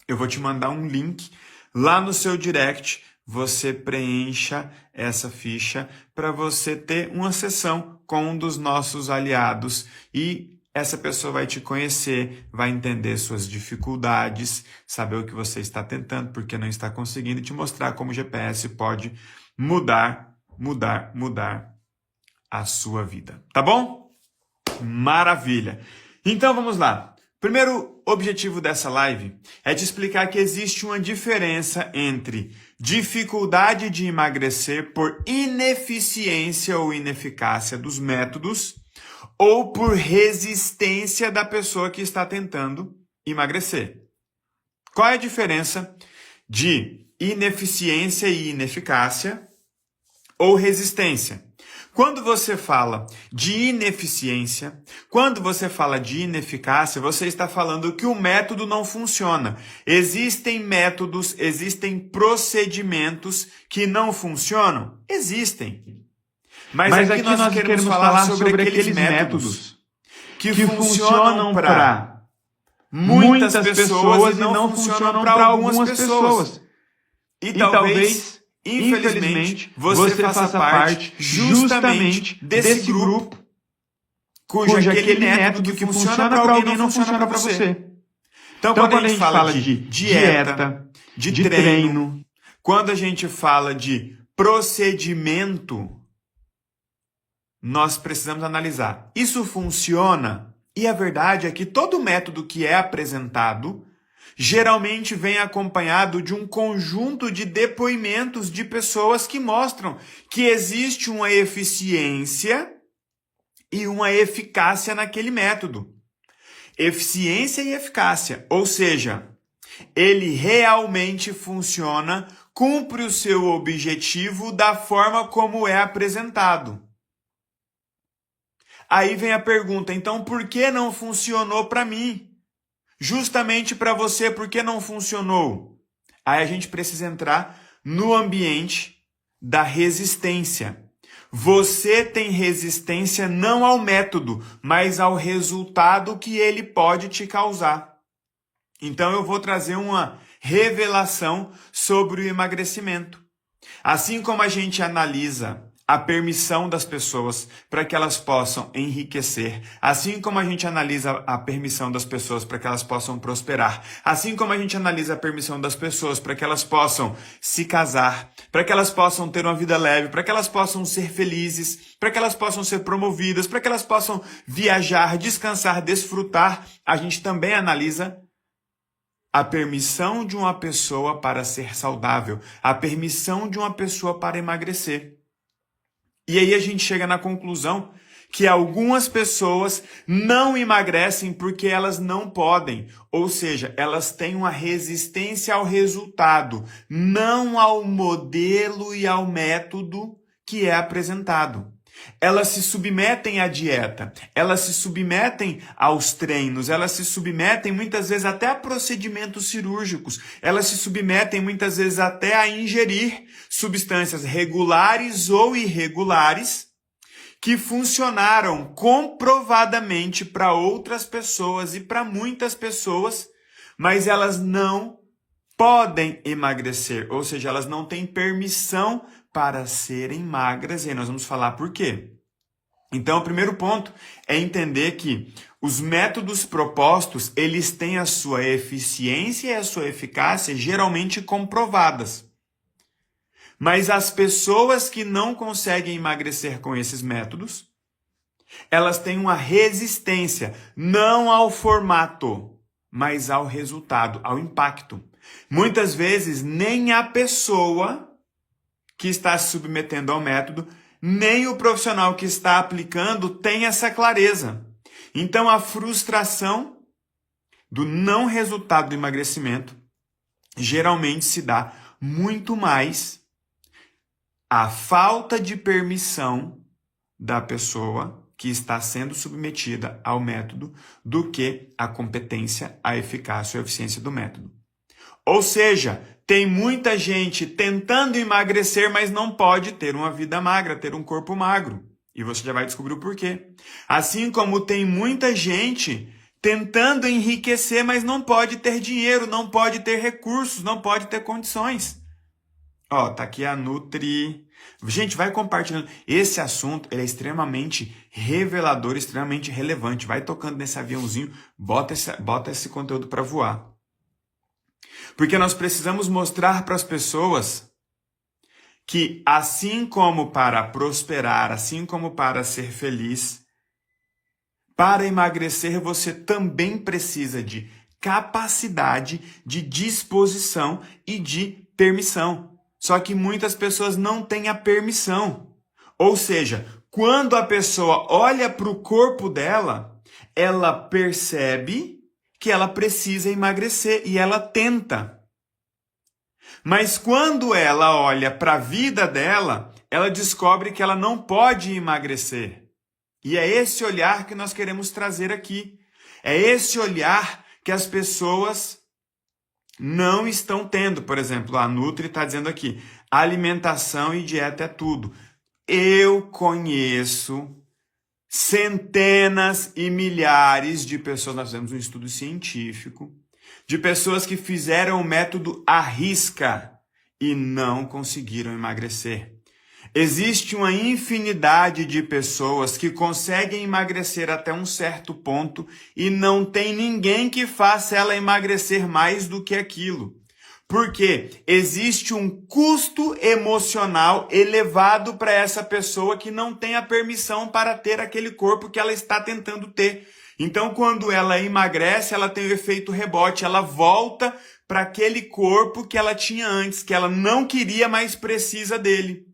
eu vou te mandar um link lá no seu direct. Você preencha essa ficha para você ter uma sessão com um dos nossos aliados e essa pessoa vai te conhecer, vai entender suas dificuldades, saber o que você está tentando, porque não está conseguindo, e te mostrar como o GPS pode mudar a sua vida. Tá bom? Maravilha! Então vamos lá. Primeiro objetivo dessa live é te explicar que existe uma diferença entre dificuldade de emagrecer por ineficiência ou ineficácia dos métodos ou por resistência da pessoa que está tentando emagrecer. Qual é a diferença de ineficiência e ineficácia ou resistência? Quando você fala de ineficiência, quando você fala de ineficácia, você está falando que o método não funciona. Existem métodos, existem procedimentos que não funcionam? Existem. Mas aqui nós queremos falar sobre aqueles métodos que funcionam para muitas pessoas e não funcionam para algumas pessoas. E talvez, infelizmente, você faça parte justamente desse grupo cujo aquele método que funciona para alguém não funciona para você. Então, quando a gente fala de dieta, de treino, quando a gente fala de procedimento, nós precisamos analisar. Isso funciona? E a verdade é que todo método que é apresentado geralmente vem acompanhado de um conjunto de depoimentos de pessoas que mostram que existe uma eficiência e uma eficácia naquele método. Eficiência e eficácia, ou seja, ele realmente funciona, cumpre o seu objetivo da forma como é apresentado. Aí vem a pergunta, então por que não funcionou para mim? Justamente para você, por que não funcionou? Aí a gente precisa entrar no ambiente da resistência. Você tem resistência não ao método, mas ao resultado que ele pode te causar. Então eu vou trazer uma revelação sobre o emagrecimento. Assim como a gente analisa a permissão das pessoas para que elas possam enriquecer, assim como a gente analisa a permissão das pessoas para que elas possam prosperar, assim como a gente analisa a permissão das pessoas para que elas possam se casar, para que elas possam ter uma vida leve, para que elas possam ser felizes, para que elas possam ser promovidas, para que elas possam viajar, descansar, desfrutar, a gente também analisa a permissão de uma pessoa para ser saudável, a permissão de uma pessoa para emagrecer. E aí a gente chega na conclusão que algumas pessoas não emagrecem porque elas não podem, ou seja, elas têm uma resistência ao resultado, não ao modelo e ao método que é apresentado. Elas se submetem à dieta, elas se submetem aos treinos, elas se submetem muitas vezes até a procedimentos cirúrgicos, elas se submetem muitas vezes até a ingerir substâncias regulares ou irregulares que funcionaram comprovadamente para outras pessoas e para muitas pessoas, mas elas não podem emagrecer, ou seja, elas não têm permissão para serem magras, e aí nós vamos falar por quê. Então, o primeiro ponto é entender que os métodos propostos, eles têm a sua eficiência e a sua eficácia geralmente comprovadas. Mas as pessoas que não conseguem emagrecer com esses métodos, elas têm uma resistência, não ao formato, mas ao resultado, ao impacto. Muitas vezes, nem a pessoa que está se submetendo ao método, nem o profissional que está aplicando tem essa clareza. Então, a frustração do não resultado do emagrecimento geralmente se dá muito mais à falta de permissão da pessoa que está sendo submetida ao método do que a competência, a eficácia ou a eficiência do método. Ou seja, tem muita gente tentando emagrecer, mas não pode ter uma vida magra, ter um corpo magro. E você já vai descobrir o porquê. Assim como tem muita gente tentando enriquecer, mas não pode ter dinheiro, não pode ter recursos, não pode ter condições. Ó, tá aqui a Nutri. Gente, vai compartilhando. Esse assunto ele é extremamente revelador, extremamente relevante. Vai tocando nesse aviãozinho, bota esse conteúdo para voar. Porque nós precisamos mostrar para as pessoas que, assim como para prosperar, assim como para ser feliz, para emagrecer você também precisa de capacidade, de disposição e de permissão. Só que muitas pessoas não têm a permissão. Ou seja, quando a pessoa olha para o corpo dela, ela percebe que ela precisa emagrecer e ela tenta. Mas quando ela olha para a vida dela, ela descobre que ela não pode emagrecer. E é esse olhar que nós queremos trazer aqui. É esse olhar que as pessoas não estão tendo. Por exemplo, a Nutri está dizendo aqui, alimentação e dieta é tudo. Eu conheço centenas e milhares de pessoas, nós fizemos um estudo científico, de pessoas que fizeram o método à risca e não conseguiram emagrecer. Existe uma infinidade de pessoas que conseguem emagrecer até um certo ponto e não tem ninguém que faça ela emagrecer mais do que aquilo. Porque existe um custo emocional elevado para essa pessoa que não tem a permissão para ter aquele corpo que ela está tentando ter. Então, quando ela emagrece, ela tem o efeito rebote, ela volta para aquele corpo que ela tinha antes, que ela não queria, mas precisa dele.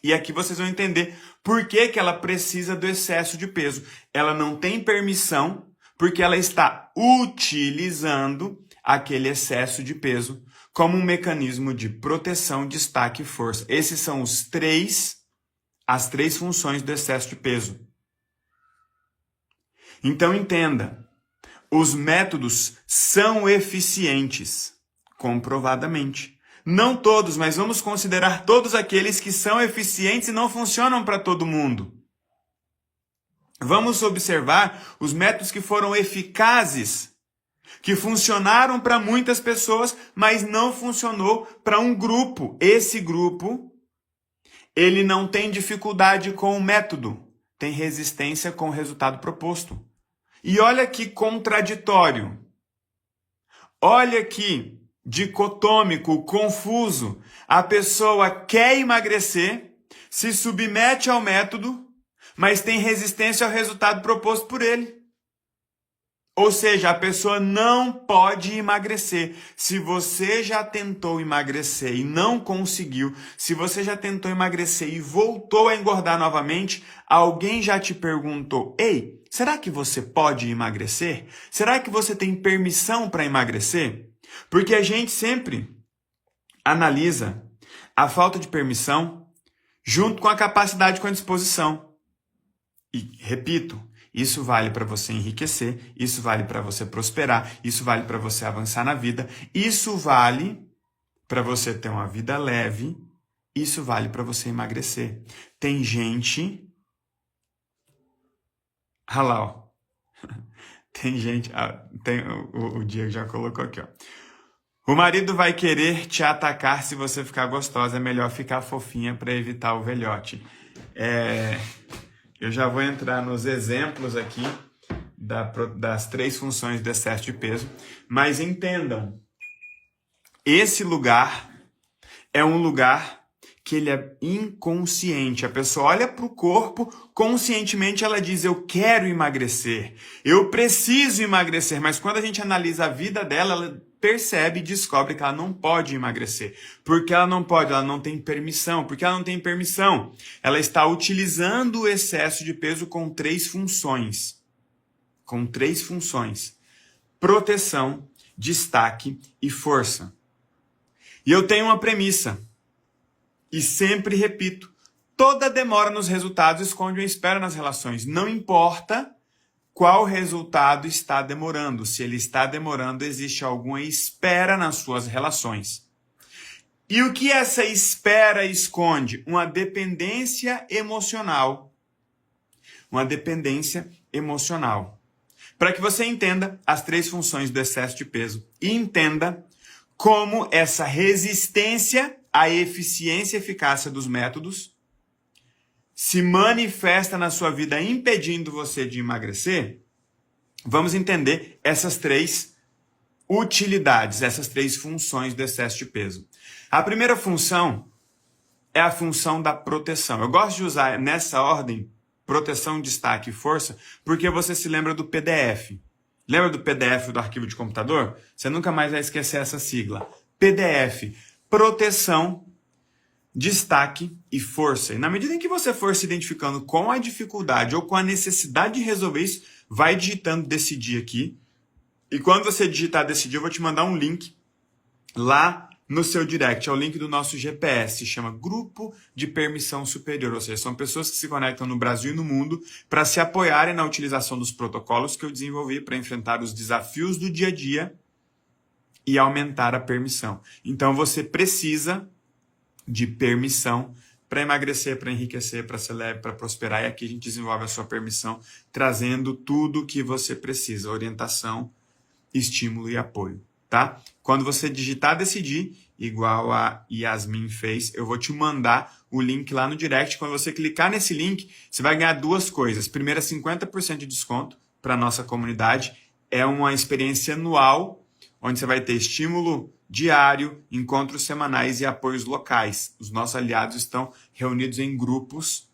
E aqui vocês vão entender por que ela precisa do excesso de peso. Ela não tem permissão porque ela está utilizando aquele excesso de peso como um mecanismo de proteção, destaque e força. Esses são as três funções do excesso de peso. Então entenda, os métodos são eficientes, comprovadamente. Não todos, mas vamos considerar todos aqueles que são eficientes e não funcionam para todo mundo. Vamos observar os métodos que foram eficazes, que funcionaram para muitas pessoas, mas não funcionou para um grupo. Esse grupo, ele não tem dificuldade com o método, tem resistência com o resultado proposto. E olha que contraditório. Olha que dicotômico, confuso. A pessoa quer emagrecer, se submete ao método, mas tem resistência ao resultado proposto por ele. Ou seja, a pessoa não pode emagrecer. Se você já tentou emagrecer e não conseguiu, se você já tentou emagrecer e voltou a engordar novamente, alguém já te perguntou, ei, será que você pode emagrecer? Será que você tem permissão para emagrecer? Porque a gente sempre analisa a falta de permissão junto com a capacidade, com a disposição. E, repito, isso vale para você enriquecer, isso vale para você prosperar, isso vale para você avançar na vida, isso vale para você ter uma vida leve, isso vale para você emagrecer. Tem gente... Olha lá, ó. Tem gente... o Diego já colocou aqui, ó. O marido vai querer te atacar se você ficar gostosa, é melhor ficar fofinha para evitar o velhote. Eu já vou entrar nos exemplos aqui das três funções do excesso de peso, mas entendam, esse lugar é um lugar que ele é inconsciente. A pessoa olha para o corpo, conscientemente ela diz, eu quero emagrecer, eu preciso emagrecer, mas quando a gente analisa a vida dela, ela percebe e descobre que ela não pode emagrecer. Porque ela não pode, ela não tem permissão. Porque ela não tem permissão, ela está utilizando o excesso de peso com três funções. Com três funções. Proteção, destaque e força. E eu tenho uma premissa. E sempre repito, toda demora nos resultados esconde uma espera nas relações. Não importa qual resultado está demorando. Se ele está demorando, existe alguma espera nas suas relações. E o que essa espera esconde? Uma dependência emocional. Uma dependência emocional. para que você entenda as 3 funções do excesso de peso e entenda como essa resistência à eficiência e eficácia dos métodos se manifesta na sua vida impedindo você de emagrecer. Vamos entender essas 3 utilidades, essas 3 funções do excesso de peso. A primeira função é a função da proteção. Eu gosto de usar nessa ordem proteção, destaque e força, porque você se lembra do PDF. Lembra do PDF do arquivo de computador? Você nunca mais vai esquecer essa sigla. PDF, proteção, destaque e força. E na medida em que você for se identificando com a dificuldade ou com a necessidade de resolver isso, vai digitando decidir aqui. E quando você digitar decidir, eu vou te mandar um link lá no seu direct. É o link do nosso GPS, se chama Grupo de Permissão Superior. Ou seja, são pessoas que se conectam no Brasil e no mundo para se apoiarem na utilização dos protocolos que eu desenvolvi para enfrentar os desafios do dia a dia e aumentar a permissão. Então você precisa de permissão para emagrecer, para enriquecer, para ser leve, para prosperar. E aqui a gente desenvolve a sua permissão, trazendo tudo o que você precisa: orientação, estímulo e apoio, tá? Quando você digitar decidir, igual a Yasmin fez, eu vou te mandar o link lá no direct. Quando você clicar nesse link, você vai ganhar 2 coisas. Primeiro, 50% de desconto para a nossa comunidade. É uma experiência anual, onde você vai ter estímulo diário, encontros semanais e apoios locais. Os nossos aliados estão reunidos em grupos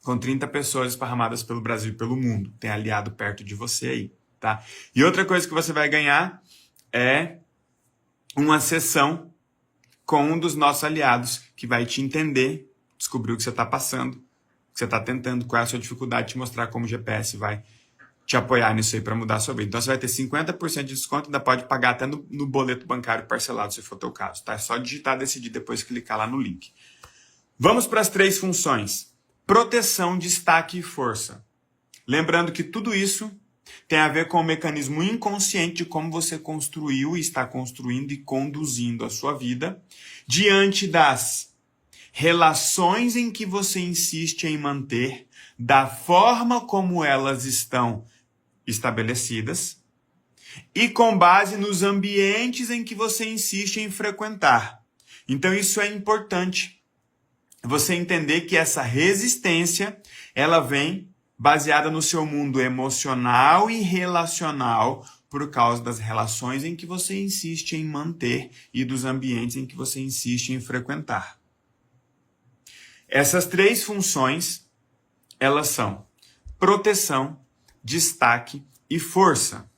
com 30 pessoas esparramadas pelo Brasil e pelo mundo. Tem aliado perto de você aí, tá? E outra coisa que você vai ganhar é uma sessão com um dos nossos aliados que vai te entender, descobrir o que você está passando, o que você está tentando, qual é a sua dificuldade, te mostrar como o GPS vai te apoiar nisso aí para mudar a sua vida. Então você vai ter 50% de desconto, ainda pode pagar até no boleto bancário parcelado, se for o teu caso, tá? É só digitar, decidir, depois clicar lá no link. Vamos para as 3 funções. Proteção, destaque e força. Lembrando que tudo isso tem a ver com o mecanismo inconsciente de como você construiu e está construindo e conduzindo a sua vida diante das relações em que você insiste em manter, da forma como elas estão estabelecidas e com base nos ambientes em que você insiste em frequentar. Então isso é importante, você entender que essa resistência, ela vem baseada no seu mundo emocional e relacional por causa das relações em que você insiste em manter e dos ambientes em que você insiste em frequentar. Essas 3 funções, elas são proteção, dstaque e força.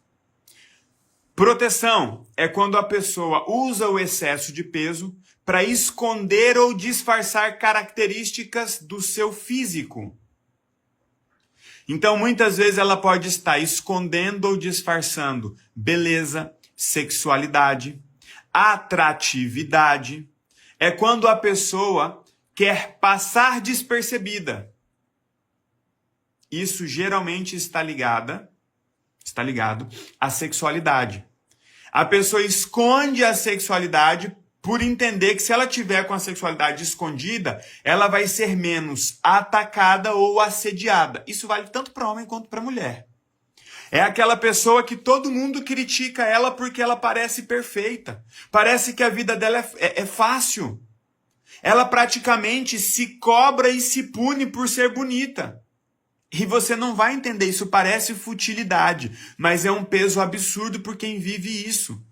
Proteção é quando a pessoa usa o excesso de peso para esconder ou disfarçar características do seu físico. Então, muitas vezes ela pode estar escondendo ou disfarçando beleza, sexualidade, atratividade. É quando a pessoa quer passar despercebida. Isso geralmente está ligado à sexualidade. A pessoa esconde a sexualidade por entender que se ela tiver com a sexualidade escondida, ela vai ser menos atacada ou assediada. Isso vale tanto para homem quanto para mulher. É aquela pessoa que todo mundo critica ela porque ela parece perfeita. Parece que a vida dela é fácil. Ela praticamente se cobra e se pune por ser bonita. E você não vai entender, isso parece futilidade, mas é um peso absurdo por quem vive isso.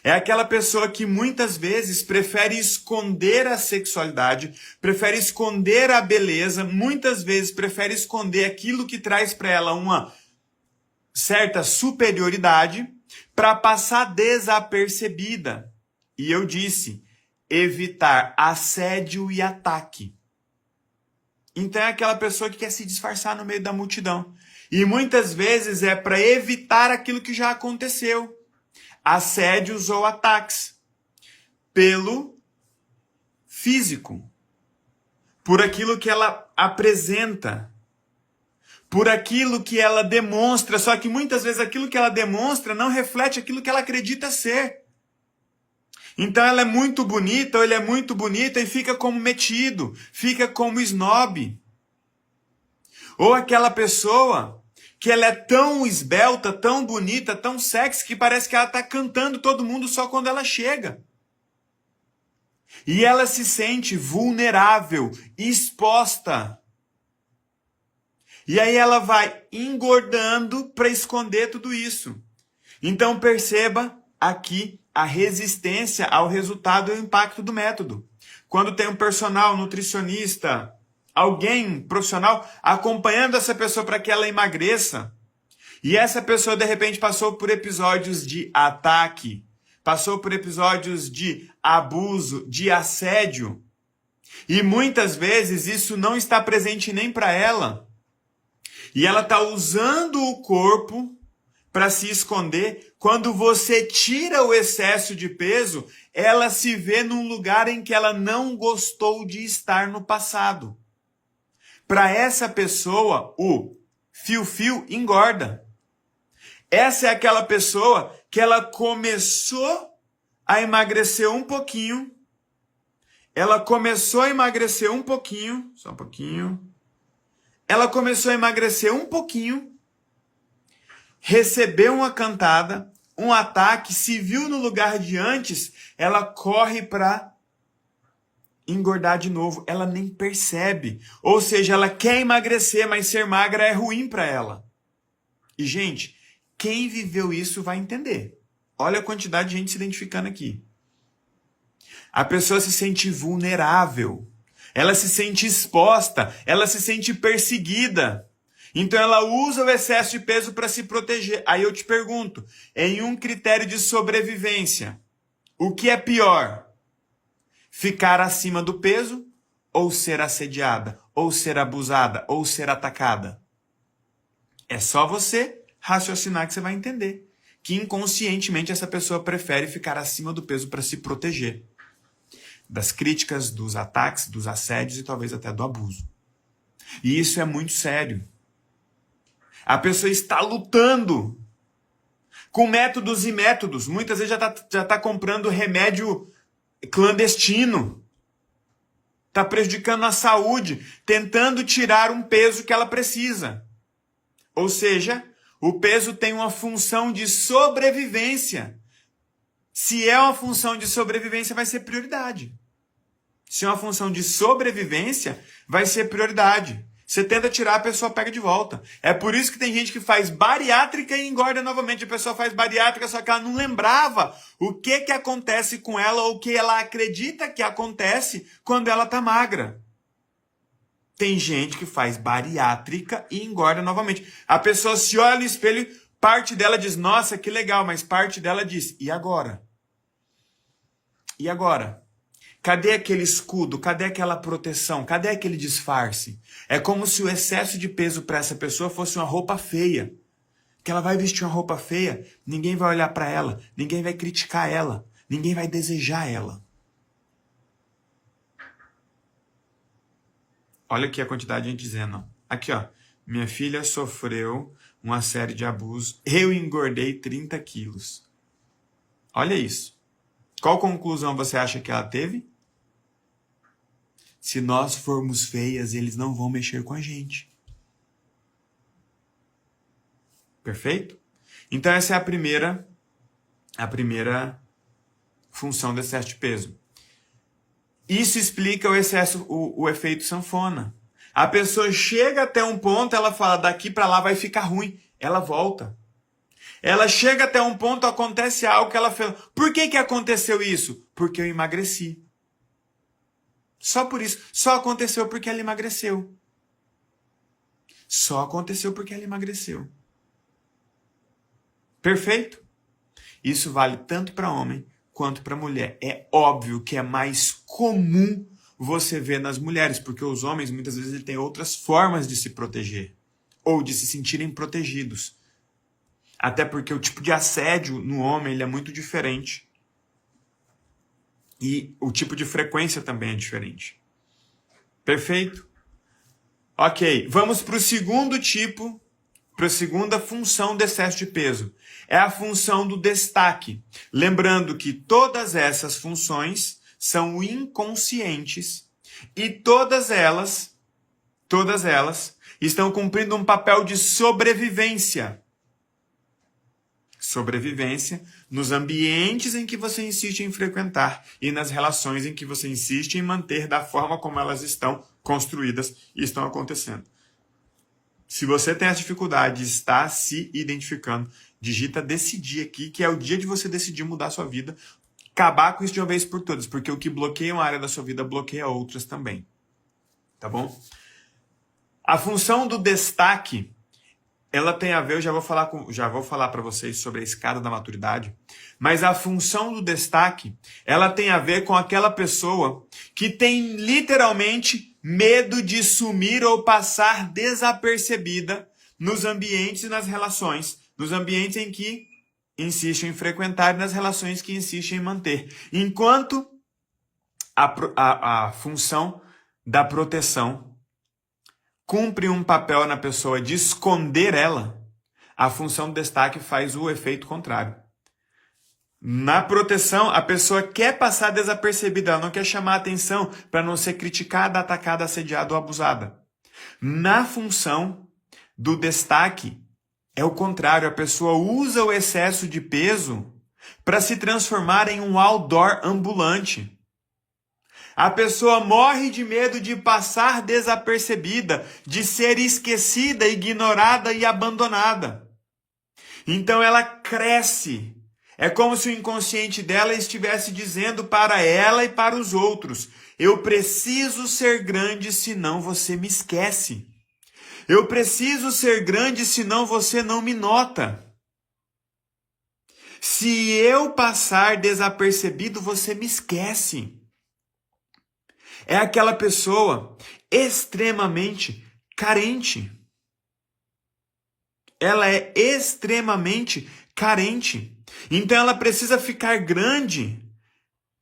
É aquela pessoa que muitas vezes prefere esconder a sexualidade, prefere esconder a beleza, muitas vezes prefere esconder aquilo que traz para ela uma certa superioridade para passar desapercebida. E eu disse, evitar assédio e ataque. Então é aquela pessoa que quer se disfarçar no meio da multidão. E muitas vezes é para evitar aquilo que já aconteceu. Assédios ou ataques pelo físico, por aquilo que ela apresenta, por aquilo que ela demonstra, só que muitas vezes aquilo que ela demonstra não reflete aquilo que ela acredita ser. Então ela é muito bonita ou ele é muito bonito e fica como metido, fica como snob. Ou aquela pessoa que ela é tão esbelta, tão bonita, tão sexy, que parece que ela está cantando todo mundo só quando ela chega. E ela se sente vulnerável, exposta. E aí ela vai engordando para esconder tudo isso. Então perceba aqui a resistência ao resultado e o impacto do método. Quando tem um personal, nutricionista, alguém profissional acompanhando essa pessoa para que ela emagreça, e essa pessoa de repente passou por episódios de ataque, passou por episódios de abuso, de assédio, e muitas vezes isso não está presente nem para ela, e ela está usando o corpo para se esconder. Quando você tira o excesso de peso, ela se vê num lugar em que ela não gostou de estar no passado. Para essa pessoa, o fio-fio engorda. Essa é aquela pessoa que ela começou a emagrecer um pouquinho. Ela começou a emagrecer um pouquinho. Só um pouquinho. Ela começou a emagrecer um pouquinho. Recebeu uma cantada, um ataque, se viu no lugar de antes, ela corre para engordar de novo. Ela nem percebe. Ou seja, ela quer emagrecer, mas ser magra é ruim para ela. E, gente, quem viveu isso vai entender. Olha a quantidade de gente se identificando aqui. A pessoa se sente vulnerável. Ela se sente exposta. Ela se sente perseguida. Então ela usa o excesso de peso para se proteger. Aí eu te pergunto, em um critério de sobrevivência, o que é pior? Ficar acima do peso ou ser assediada, ou ser abusada, ou ser atacada? É só você raciocinar que você vai entender que inconscientemente essa pessoa prefere ficar acima do peso para se proteger das críticas, dos ataques, dos assédios e talvez até do abuso. E isso é muito sério. A pessoa está lutando com métodos e métodos. Muitas vezes já tá comprando remédio clandestino. Está prejudicando a saúde, tentando tirar um peso que ela precisa. Ou seja, o peso tem uma função de sobrevivência. Se é uma função de sobrevivência, vai ser prioridade. Se é uma função de sobrevivência, vai ser prioridade. Você tenta tirar, a pessoa pega de volta. É por isso que tem gente que faz bariátrica e engorda novamente. A pessoa faz bariátrica, só que ela não lembrava o que acontece com ela ou o que ela acredita que acontece quando ela tá magra. Tem gente que faz bariátrica e engorda novamente. A pessoa se olha no espelho, parte dela diz, nossa, que legal, mas parte dela diz, e agora? E agora? Cadê aquele escudo? Cadê aquela proteção? Cadê aquele disfarce? É como se o excesso de peso para essa pessoa fosse uma roupa feia. Que ela vai vestir uma roupa feia, ninguém vai olhar para ela, ninguém vai criticar ela, ninguém vai desejar ela. Olha aqui a quantidade de gente dizendo. Ó. Aqui, ó. Minha filha sofreu uma série de abusos. Eu engordei 30 quilos. Olha isso. Qual conclusão você acha que ela teve? Se nós formos feias, eles não vão mexer com a gente. Perfeito? Então essa é a primeira função do excesso de peso. Isso explica o excesso, o efeito sanfona. A pessoa chega até um ponto, ela fala, daqui para lá vai ficar ruim. Ela volta. Ela chega até um ponto, acontece algo que ela fez. Por que aconteceu isso? Porque eu emagreci. Só por isso. Só aconteceu porque ela emagreceu. Só aconteceu porque ela emagreceu. Perfeito? Isso vale tanto para homem quanto para mulher. É óbvio que é mais comum você ver nas mulheres, porque os homens muitas vezes têm outras formas de se proteger ou de se sentirem protegidos. Até porque o tipo de assédio no homem ele é muito diferente. E o tipo de frequência também é diferente. Perfeito? Ok, vamos para o segundo tipo, para a segunda função do excesso de peso. É a função do destaque. Lembrando que todas essas funções são inconscientes e todas elas estão cumprindo um papel de sobrevivência. Sobrevivência nos ambientes em que você insiste em frequentar e nas relações em que você insiste em manter da forma como elas estão construídas e estão acontecendo. Se você tem essa dificuldade, está se identificando, digita decidir aqui, que é o dia de você decidir mudar a sua vida, acabar com isso de uma vez por todas, porque o que bloqueia uma área da sua vida bloqueia outras também. Tá bom? A função do destaque, ela tem a ver, eu já vou falar para vocês sobre a escada da maturidade, mas a função do destaque, ela tem a ver com aquela pessoa que tem literalmente medo de sumir ou passar desapercebida nos ambientes e nas relações, nos ambientes em que insiste em frequentar e nas relações que insiste em manter. Enquanto a função da proteção cumpre um papel na pessoa de esconder ela, a função do destaque faz o efeito contrário. Na proteção, a pessoa quer passar desapercebida, ela não quer chamar atenção para não ser criticada, atacada, assediada ou abusada. Na função do destaque, é o contrário, a pessoa usa o excesso de peso para se transformar em um outdoor ambulante. A pessoa morre de medo de passar desapercebida, de ser esquecida, ignorada e abandonada. Então ela cresce. É como se o inconsciente dela estivesse dizendo para ela e para os outros: eu preciso ser grande, senão você me esquece. Eu preciso ser grande, senão você não me nota. Se eu passar desapercebido, você me esquece. É aquela pessoa extremamente carente. Ela é extremamente carente. Então ela precisa ficar grande.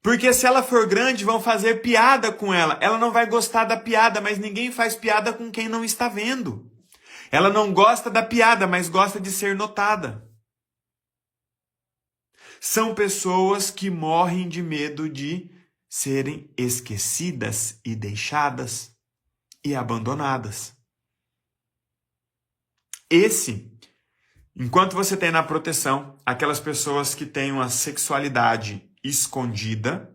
Porque se ela for grande, vão fazer piada com ela. Ela não vai gostar da piada, mas ninguém faz piada com quem não está vendo. Ela não gosta da piada, mas gosta de ser notada. São pessoas que morrem de medo de serem esquecidas e deixadas e abandonadas. Enquanto você tem na proteção aquelas pessoas que têm uma sexualidade escondida,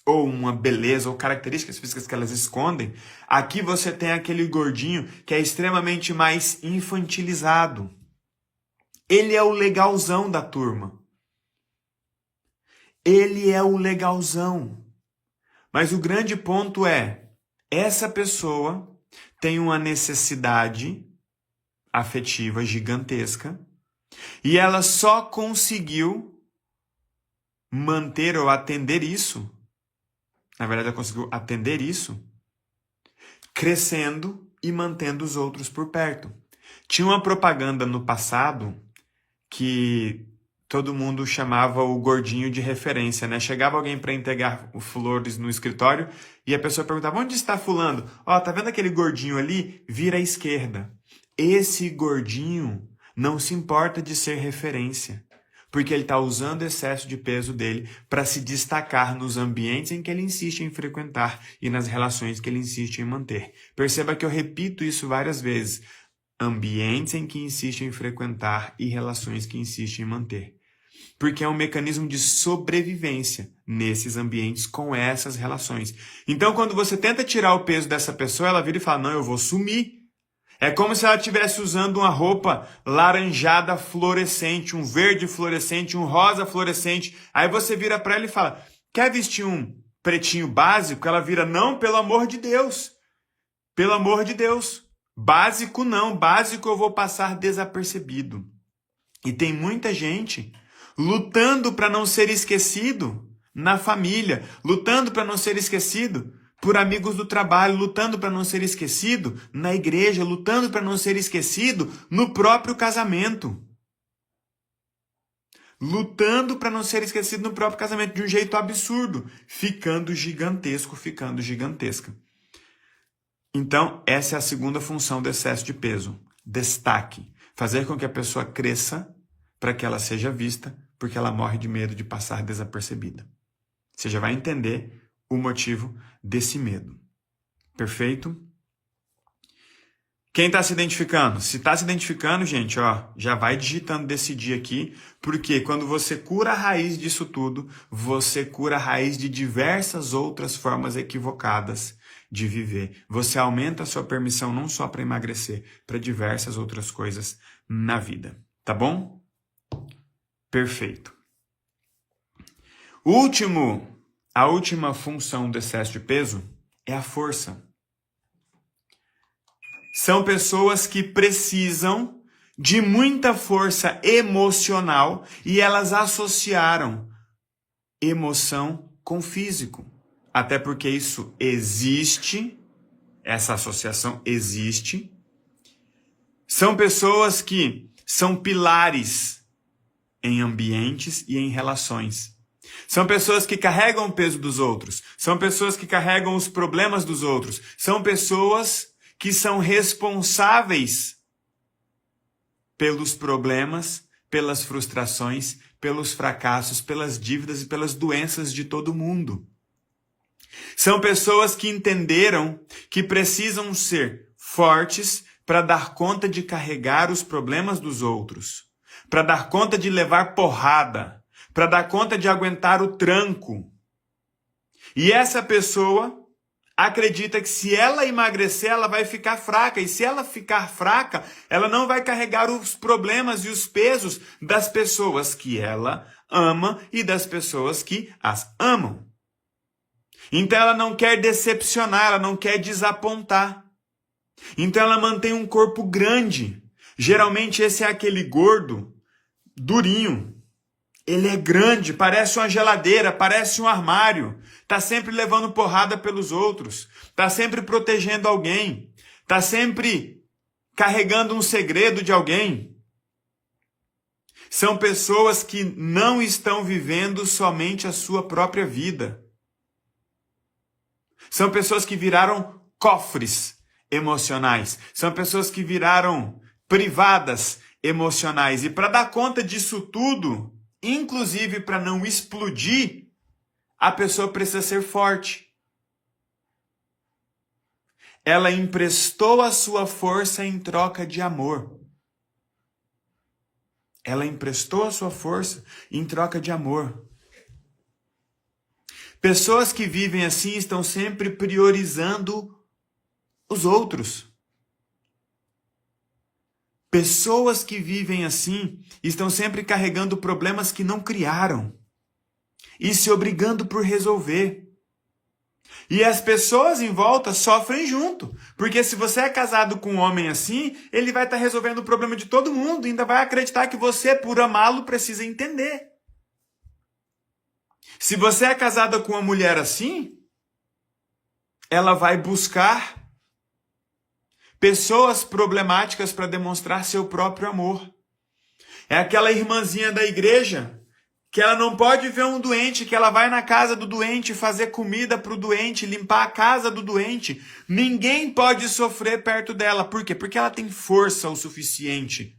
ou uma beleza, ou características físicas que elas escondem, aqui você tem aquele gordinho que é extremamente mais infantilizado. Ele é o legalzão da turma. Ele é o legalzão. Mas o grande ponto é, essa pessoa tem uma necessidade afetiva gigantesca e ela só conseguiu manter ou atender isso. Na verdade, ela conseguiu atender isso crescendo e mantendo os outros por perto. Tinha uma propaganda no passado que todo mundo chamava o gordinho de referência, né? Chegava alguém para entregar flores no escritório e a pessoa perguntava: onde está fulano? Ó, tá vendo aquele gordinho ali? Vira à esquerda. Esse gordinho não se importa de ser referência, porque ele está usando o excesso de peso dele para se destacar nos ambientes em que ele insiste em frequentar e nas relações que ele insiste em manter. Perceba que eu repito isso várias vezes. Ambientes em que insiste em frequentar e relações que insiste em manter. Porque é um mecanismo de sobrevivência nesses ambientes com essas relações. Então, quando você tenta tirar o peso dessa pessoa, ela vira e fala: não, eu vou sumir. É como se ela estivesse usando uma roupa laranjada fluorescente, um verde fluorescente, um rosa fluorescente. Aí você vira para ela e fala: quer vestir um pretinho básico? Ela vira: não, pelo amor de Deus. Pelo amor de Deus. Básico não, básico eu vou passar desapercebido. E tem muita gente lutando para não ser esquecido na família, lutando para não ser esquecido por amigos do trabalho, lutando para não ser esquecido na igreja, lutando para não ser esquecido no próprio casamento. Lutando para não ser esquecido no próprio casamento de um jeito absurdo, ficando gigantesco, ficando gigantesca. Então, essa é a segunda função do excesso de peso. Destaque. Fazer com que a pessoa cresça para que ela seja vista, porque ela morre de medo de passar desapercebida. Você já vai entender o motivo desse medo. Perfeito? Quem está se identificando? Se está se identificando, gente, ó, já vai digitando decidir aqui, porque quando você cura a raiz disso tudo, você cura a raiz de diversas outras formas equivocadas de viver. Você aumenta a sua permissão não só para emagrecer, para diversas outras coisas na vida. Tá bom? Perfeito. A última função do excesso de peso é a força. São pessoas que precisam de muita força emocional e elas associaram emoção com físico. Até porque isso existe, essa associação existe. São pessoas que são pilares em ambientes e em relações. São pessoas que carregam o peso dos outros. São pessoas que carregam os problemas dos outros. São pessoas que são responsáveis pelos problemas, pelas frustrações, pelos fracassos, pelas dívidas e pelas doenças de todo mundo. São pessoas que entenderam que precisam ser fortes para dar conta de carregar os problemas dos outros, para dar conta de levar porrada, para dar conta de aguentar o tranco. E essa pessoa acredita que se ela emagrecer, ela vai ficar fraca. E se ela ficar fraca, ela não vai carregar os problemas e os pesos das pessoas que ela ama e das pessoas que as amam. Então ela não quer decepcionar, ela não quer desapontar. Então ela mantém um corpo grande. Geralmente esse é aquele gordo durinho. Ele é grande, parece uma geladeira, parece um armário. Tá sempre levando porrada pelos outros. Tá sempre protegendo alguém. Tá sempre carregando um segredo de alguém. São pessoas que não estão vivendo somente a sua própria vida. São pessoas que viraram cofres emocionais. São pessoas que viraram privadas emocionais. E para dar conta disso tudo, inclusive para não explodir, a pessoa precisa ser forte. Ela emprestou a sua força em troca de amor. Ela emprestou a sua força em troca de amor. Pessoas que vivem assim estão sempre priorizando os outros. Pessoas que vivem assim estão sempre carregando problemas que não criaram e se obrigando por resolver. E as pessoas em volta sofrem junto, porque se você é casado com um homem assim, ele vai estar resolvendo o problema de todo mundo e ainda vai acreditar que você, por amá-lo, precisa entender. Se você é casada com uma mulher assim, ela vai buscar pessoas problemáticas para demonstrar seu próprio amor. É aquela irmãzinha da igreja que ela não pode ver um doente, que ela vai na casa do doente fazer comida para o doente, limpar a casa do doente. Ninguém pode sofrer perto dela. Por quê? Porque ela tem força o suficiente.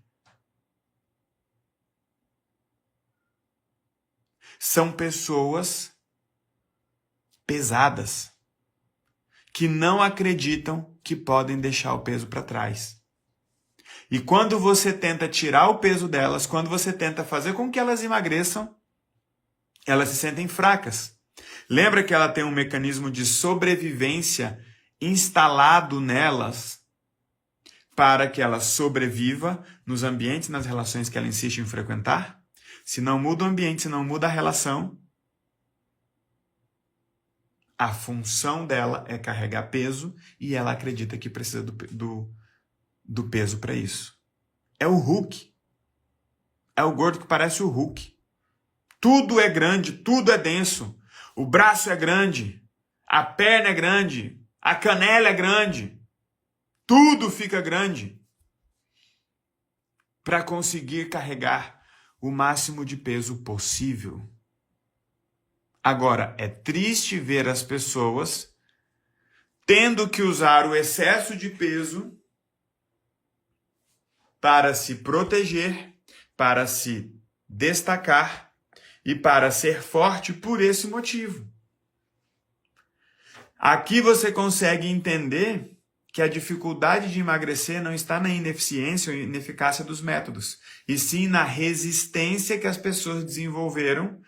São pessoas pesadas que não acreditam que podem deixar o peso para trás. E quando você tenta tirar o peso delas, quando você tenta fazer com que elas emagreçam, elas se sentem fracas. Lembra que ela tem um mecanismo de sobrevivência instalado nelas para que ela sobreviva nos ambientes, nas relações que ela insiste em frequentar? Se não muda o ambiente, se não muda a relação, a função dela é carregar peso e ela acredita que precisa do peso para isso. É o Hulk. É o gordo que parece o Hulk. Tudo é grande, tudo é denso. O braço é grande, a perna é grande, a canela é grande. Tudo fica grande para conseguir carregar o máximo de peso possível. Agora, é triste ver as pessoas tendo que usar o excesso de peso para se proteger, para se destacar e para ser forte por esse motivo. Aqui você consegue entender que a dificuldade de emagrecer não está na ineficiência ou ineficácia dos métodos, e sim na resistência que as pessoas desenvolveram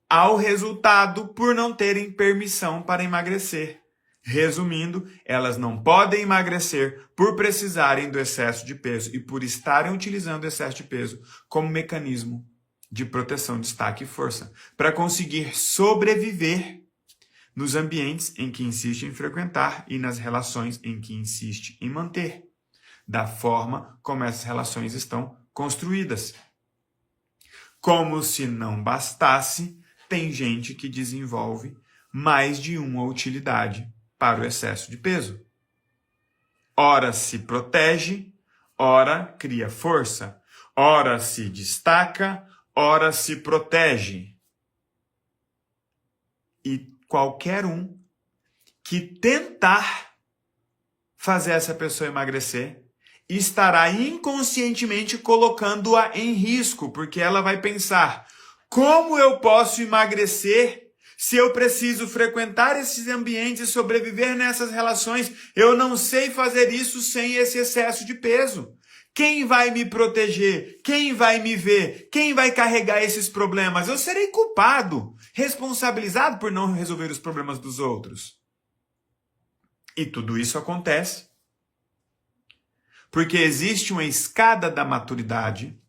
ao resultado por não terem permissão para emagrecer. Resumindo, elas não podem emagrecer por precisarem do excesso de peso e por estarem utilizando o excesso de peso como mecanismo de proteção, destaque e força, para conseguir sobreviver nos ambientes em que insiste em frequentar e nas relações em que insiste em manter, da forma como essas relações estão construídas. Como se não bastasse, tem gente que desenvolve mais de uma utilidade para o excesso de peso. Ora se protege, ora cria força, ora se destaca, ora se protege. E qualquer um que tentar fazer essa pessoa emagrecer estará inconscientemente colocando-a em risco, porque ela vai pensar: como eu posso emagrecer se eu preciso frequentar esses ambientes e sobreviver nessas relações? Eu não sei fazer isso sem esse excesso de peso. Quem vai me proteger? Quem vai me ver? Quem vai carregar esses problemas? Eu serei culpado, responsabilizado por não resolver os problemas dos outros. E tudo isso acontece porque existe uma escada da maturidade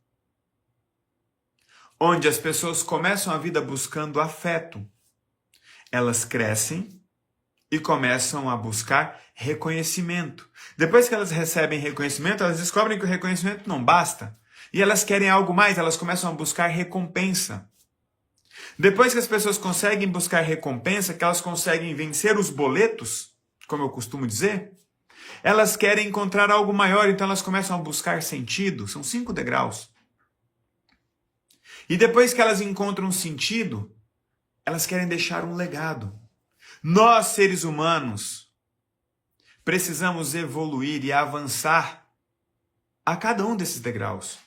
onde as pessoas começam a vida buscando afeto. Elas crescem e começam a buscar reconhecimento. Depois que elas recebem reconhecimento, elas descobrem que o reconhecimento não basta. E elas querem algo mais, elas começam a buscar recompensa. Depois que as pessoas conseguem buscar recompensa, que elas conseguem vencer os boletos, como eu costumo dizer, elas querem encontrar algo maior, então elas começam a buscar sentido. São 5 degraus. E depois que elas encontram sentido, elas querem deixar um legado. Nós, seres humanos, precisamos evoluir e avançar a cada um desses degraus.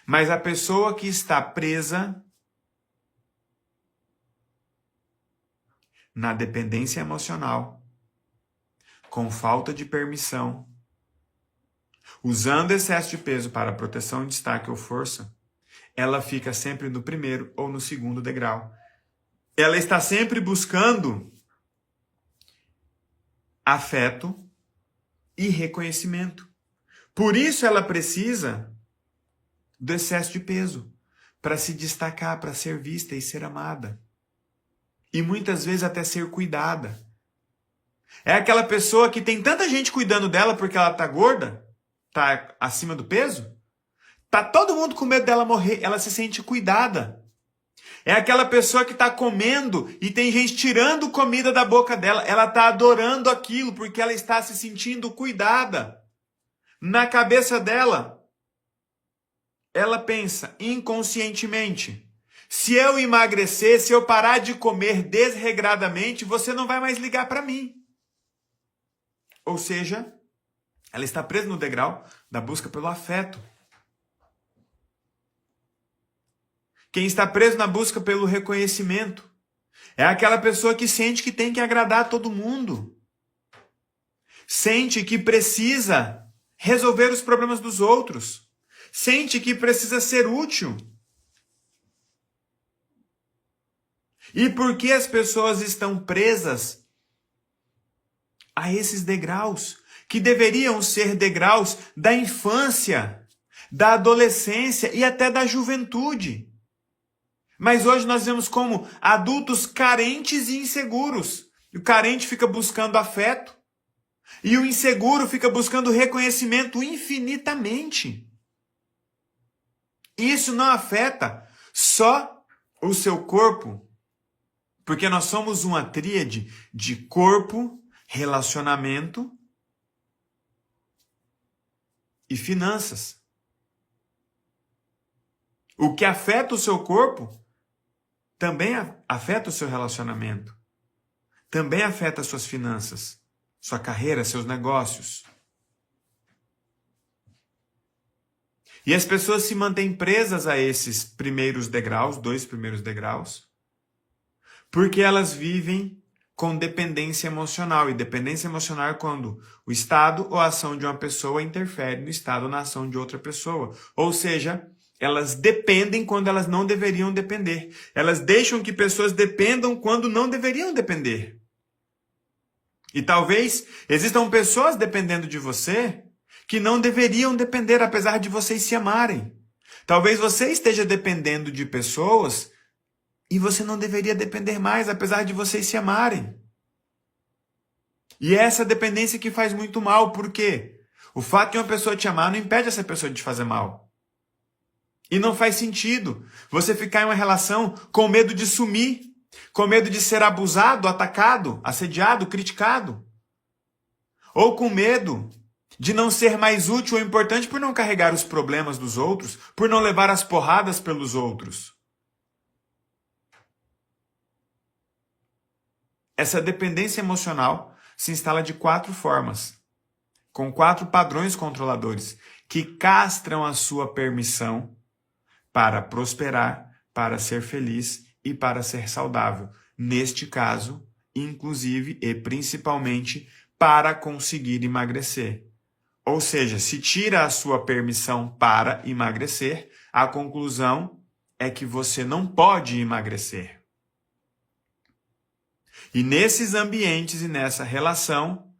Mas a pessoa que está presa na dependência emocional, com falta de permissão, usando excesso de peso para proteção, destaque ou força, ela fica sempre no primeiro ou no segundo degrau. Ela está sempre buscando afeto e reconhecimento. Por isso ela precisa do excesso de peso, para se destacar, para ser vista e ser amada. E muitas vezes até ser cuidada. É aquela pessoa que tem tanta gente cuidando dela porque ela está gorda, está acima do peso, tá todo mundo com medo dela morrer, ela se sente cuidada. É aquela pessoa que está comendo e tem gente tirando comida da boca dela. Ela está adorando aquilo porque ela está se sentindo cuidada. Na cabeça dela, ela pensa inconscientemente: se eu emagrecer, se eu parar de comer desregradamente, você não vai mais ligar para mim. Ou seja, ela está presa no degrau da busca pelo afeto. Quem está preso na busca pelo reconhecimento é aquela pessoa que sente que tem que agradar todo mundo. Sente que precisa resolver os problemas dos outros. Sente que precisa ser útil. E por que as pessoas estão presas a esses degraus, que deveriam ser degraus da infância, da adolescência e até da juventude? Mas hoje nós vemos como adultos carentes e inseguros. O carente fica buscando afeto e o inseguro fica buscando reconhecimento infinitamente. Isso não afeta só o seu corpo, porque nós somos uma tríade de corpo, relacionamento e finanças. O que afeta o seu corpo também afeta o seu relacionamento. Também afeta as suas finanças, sua carreira, seus negócios. E as pessoas se mantêm presas a esses primeiros degraus, 2 primeiros degraus, porque elas vivem com dependência emocional. E dependência emocional é quando o estado ou a ação de uma pessoa interfere no estado ou na ação de outra pessoa. Ou seja, elas dependem quando elas não deveriam depender. Elas deixam que pessoas dependam quando não deveriam depender. E talvez existam pessoas dependendo de você que não deveriam depender, apesar de vocês se amarem. Talvez você esteja dependendo de pessoas e você não deveria depender mais, apesar de vocês se amarem. E é essa dependência que faz muito mal. Por quê? O fato de uma pessoa te amar não impede essa pessoa de te fazer mal. E não faz sentido você ficar em uma relação com medo de sumir, com medo de ser abusado, atacado, assediado, criticado. Ou com medo de não ser mais útil ou importante por não carregar os problemas dos outros, por não levar as porradas pelos outros. Essa dependência emocional se instala de 4 formas, com 4 padrões controladores, que castram a sua permissão para prosperar, para ser feliz e para ser saudável. Neste caso, inclusive e principalmente, para conseguir emagrecer. Ou seja, se tira a sua permissão para emagrecer, a conclusão é que você não pode emagrecer. E nesses ambientes e nessa relação,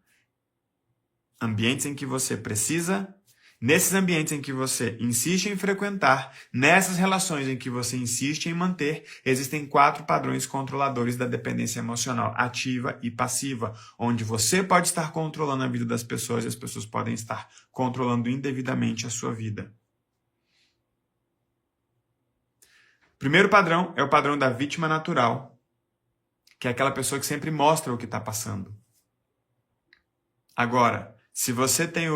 ambientes em que você precisa, nesses ambientes em que você insiste em frequentar, nessas relações em que você insiste em manter, existem 4 padrões controladores da dependência emocional, ativa e passiva, onde você pode estar controlando a vida das pessoas e as pessoas podem estar controlando indevidamente a sua vida. Primeiro padrão é o padrão da vítima natural, que é aquela pessoa que sempre mostra o que está passando. Agora, se você tem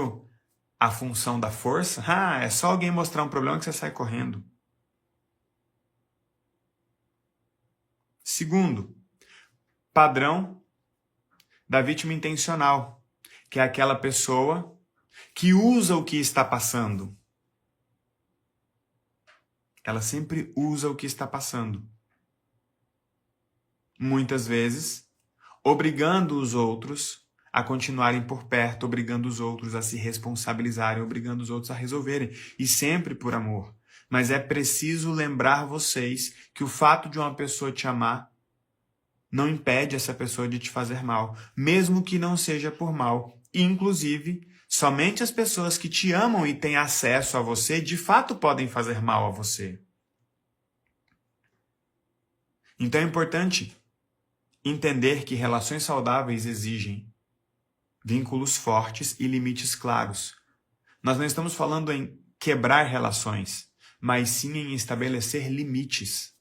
a função da força, é só alguém mostrar um problema que você sai correndo. Segundo, padrão da vítima intencional, que é aquela pessoa que usa o que está passando. Ela sempre usa o que está passando. Muitas vezes, obrigando os outros a continuarem por perto, obrigando os outros a se responsabilizarem, obrigando os outros a resolverem, e sempre por amor. Mas é preciso lembrar vocês que o fato de uma pessoa te amar não impede essa pessoa de te fazer mal, mesmo que não seja por mal. Inclusive, somente as pessoas que te amam e têm acesso a você, de fato podem fazer mal a você. Então é importante entender que relações saudáveis exigem vínculos fortes e limites claros. Nós não estamos falando em quebrar relações, mas sim em estabelecer limites.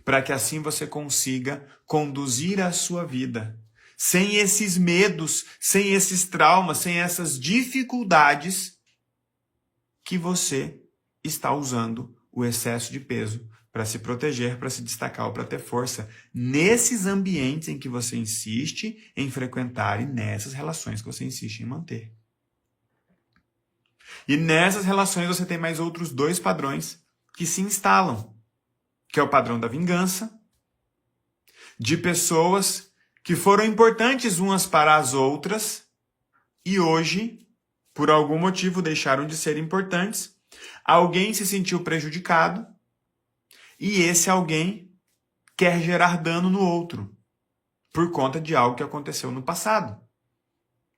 Para que assim você consiga conduzir a sua vida sem esses medos, sem esses traumas, sem essas dificuldades que você está usando o excesso de peso para se proteger, para se destacar ou para ter força nesses ambientes em que você insiste em frequentar e nessas relações que você insiste em manter. E nessas relações você tem mais outros 2 padrões que se instalam, que é o padrão da vingança, de pessoas que foram importantes umas para as outras e hoje, por algum motivo, deixaram de ser importantes. Alguém se sentiu prejudicado e esse alguém quer gerar dano no outro por conta de algo que aconteceu no passado.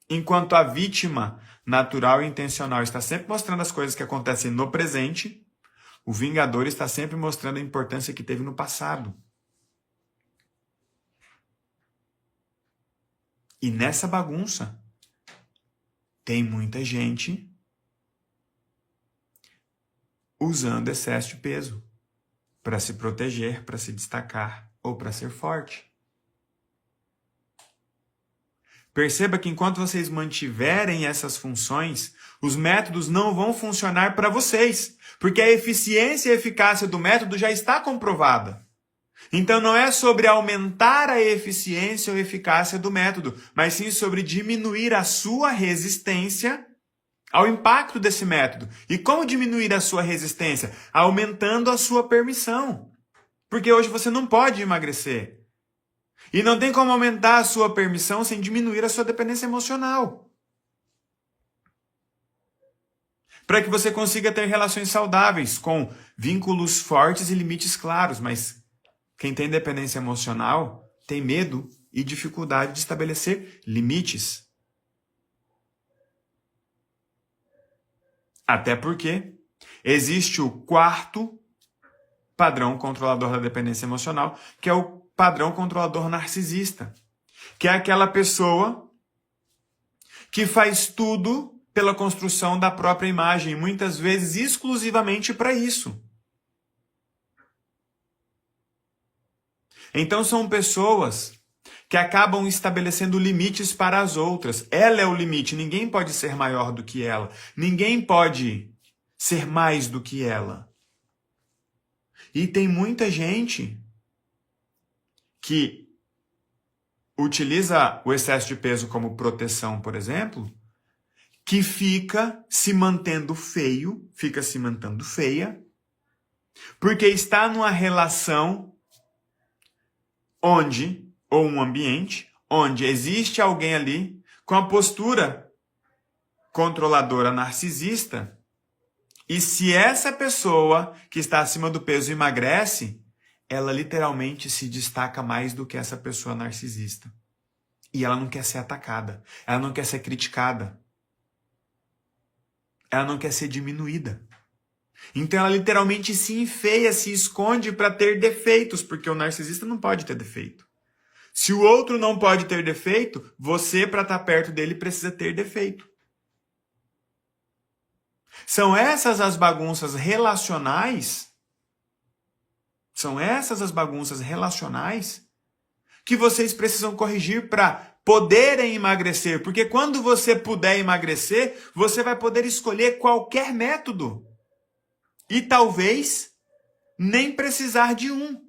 Enquanto a vítima natural e intencional está sempre mostrando as coisas que acontecem no presente, o vingador está sempre mostrando a importância que teve no passado. E nessa bagunça, tem muita gente usando excesso de peso para se proteger, para se destacar ou para ser forte. Perceba que enquanto vocês mantiverem essas funções, os métodos não vão funcionar para vocês, porque a eficiência e a eficácia do método já está comprovada. Então não é sobre aumentar a eficiência ou eficácia do método, mas sim sobre diminuir a sua resistência ao impacto desse método. E como diminuir a sua resistência? Aumentando a sua permissão. Porque hoje você não pode emagrecer. E não tem como aumentar a sua permissão sem diminuir a sua dependência emocional. Para que você consiga ter relações saudáveis, com vínculos fortes e limites claros. Mas quem tem dependência emocional tem medo e dificuldade de estabelecer limites. Até porque existe o quarto padrão controlador da dependência emocional, que é o padrão controlador narcisista, que é aquela pessoa que faz tudo pela construção da própria imagem, muitas vezes exclusivamente para isso. Então são pessoas que acabam estabelecendo limites para as outras. Ela é o limite, ninguém pode ser maior do que ela, ninguém pode ser mais do que ela. E tem muita gente que utiliza o excesso de peso como proteção, por exemplo, que fica se mantendo feio, fica se mantendo feia, porque está numa relação onde, ou um ambiente, onde existe alguém ali com a postura controladora narcisista, e se essa pessoa que está acima do peso emagrece, ela literalmente se destaca mais do que essa pessoa narcisista. E ela não quer ser atacada, ela não quer ser criticada, ela não quer ser diminuída. Então ela literalmente se enfeia, se esconde para ter defeitos, porque o narcisista não pode ter defeito. Se o outro não pode ter defeito, você, para estar perto dele, precisa ter defeito. São essas as bagunças relacionais, que vocês precisam corrigir para poderem emagrecer. Porque quando você puder emagrecer, você vai poder escolher qualquer método. E talvez nem precisar de um.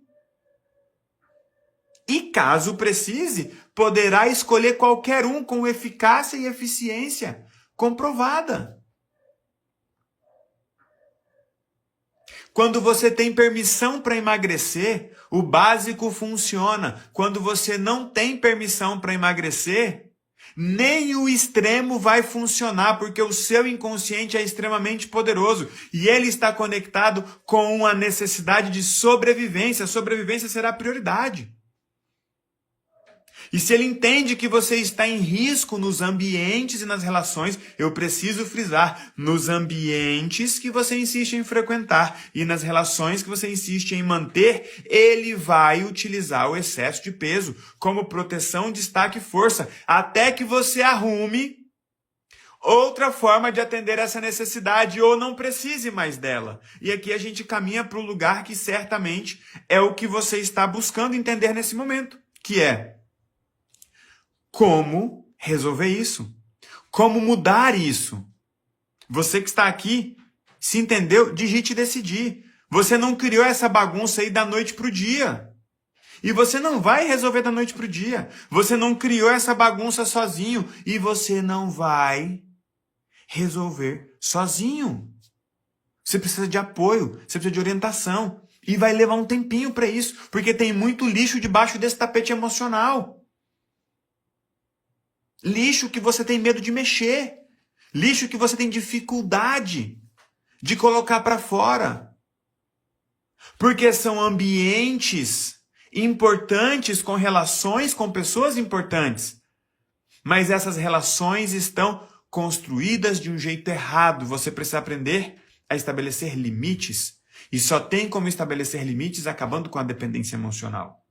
E caso precise, poderá escolher qualquer um com eficácia e eficiência comprovada. Quando você tem permissão para emagrecer, o básico funciona. Quando você não tem permissão para emagrecer, nem o extremo vai funcionar, porque o seu inconsciente é extremamente poderoso e ele está conectado com uma necessidade de sobrevivência. A sobrevivência será a prioridade. E se ele entende que você está em risco nos ambientes e nas relações, eu preciso frisar, nos ambientes que você insiste em frequentar e nas relações que você insiste em manter, ele vai utilizar o excesso de peso como proteção, destaque e força, até que você arrume outra forma de atender essa necessidade ou não precise mais dela. E aqui a gente caminha para o lugar que certamente é o que você está buscando entender nesse momento, que é como resolver isso? Como mudar isso? Você que está aqui, se entendeu? Digite decidir. Você não criou essa bagunça aí da noite para o dia. E você não vai resolver da noite para o dia. Você não criou essa bagunça sozinho. E você não vai resolver sozinho. Você precisa de apoio, você precisa de orientação. E vai levar um tempinho para isso. Porque tem muito lixo debaixo desse tapete emocional. Lixo que você tem medo de mexer. Lixo que você tem dificuldade de colocar para fora. Porque são ambientes importantes com relações com pessoas importantes. Mas essas relações estão construídas de um jeito errado. Você precisa aprender a estabelecer limites. E só tem como estabelecer limites acabando com a dependência emocional.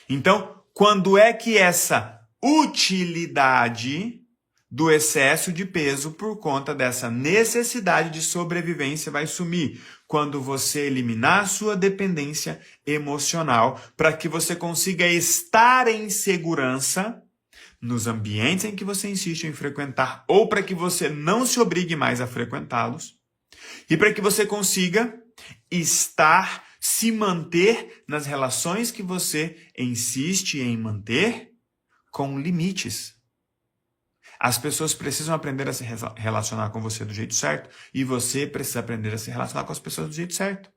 Então, quando é que essa utilidade do excesso de peso por conta dessa necessidade de sobrevivência vai sumir? Quando você eliminar a sua dependência emocional para que você consiga estar em segurança nos ambientes em que você insiste em frequentar ou para que você não se obrigue mais a frequentá-los e para que você consiga se manter nas relações que você insiste em manter com limites. As pessoas precisam aprender a se relacionar com você do jeito certo e você precisa aprender a se relacionar com as pessoas do jeito certo.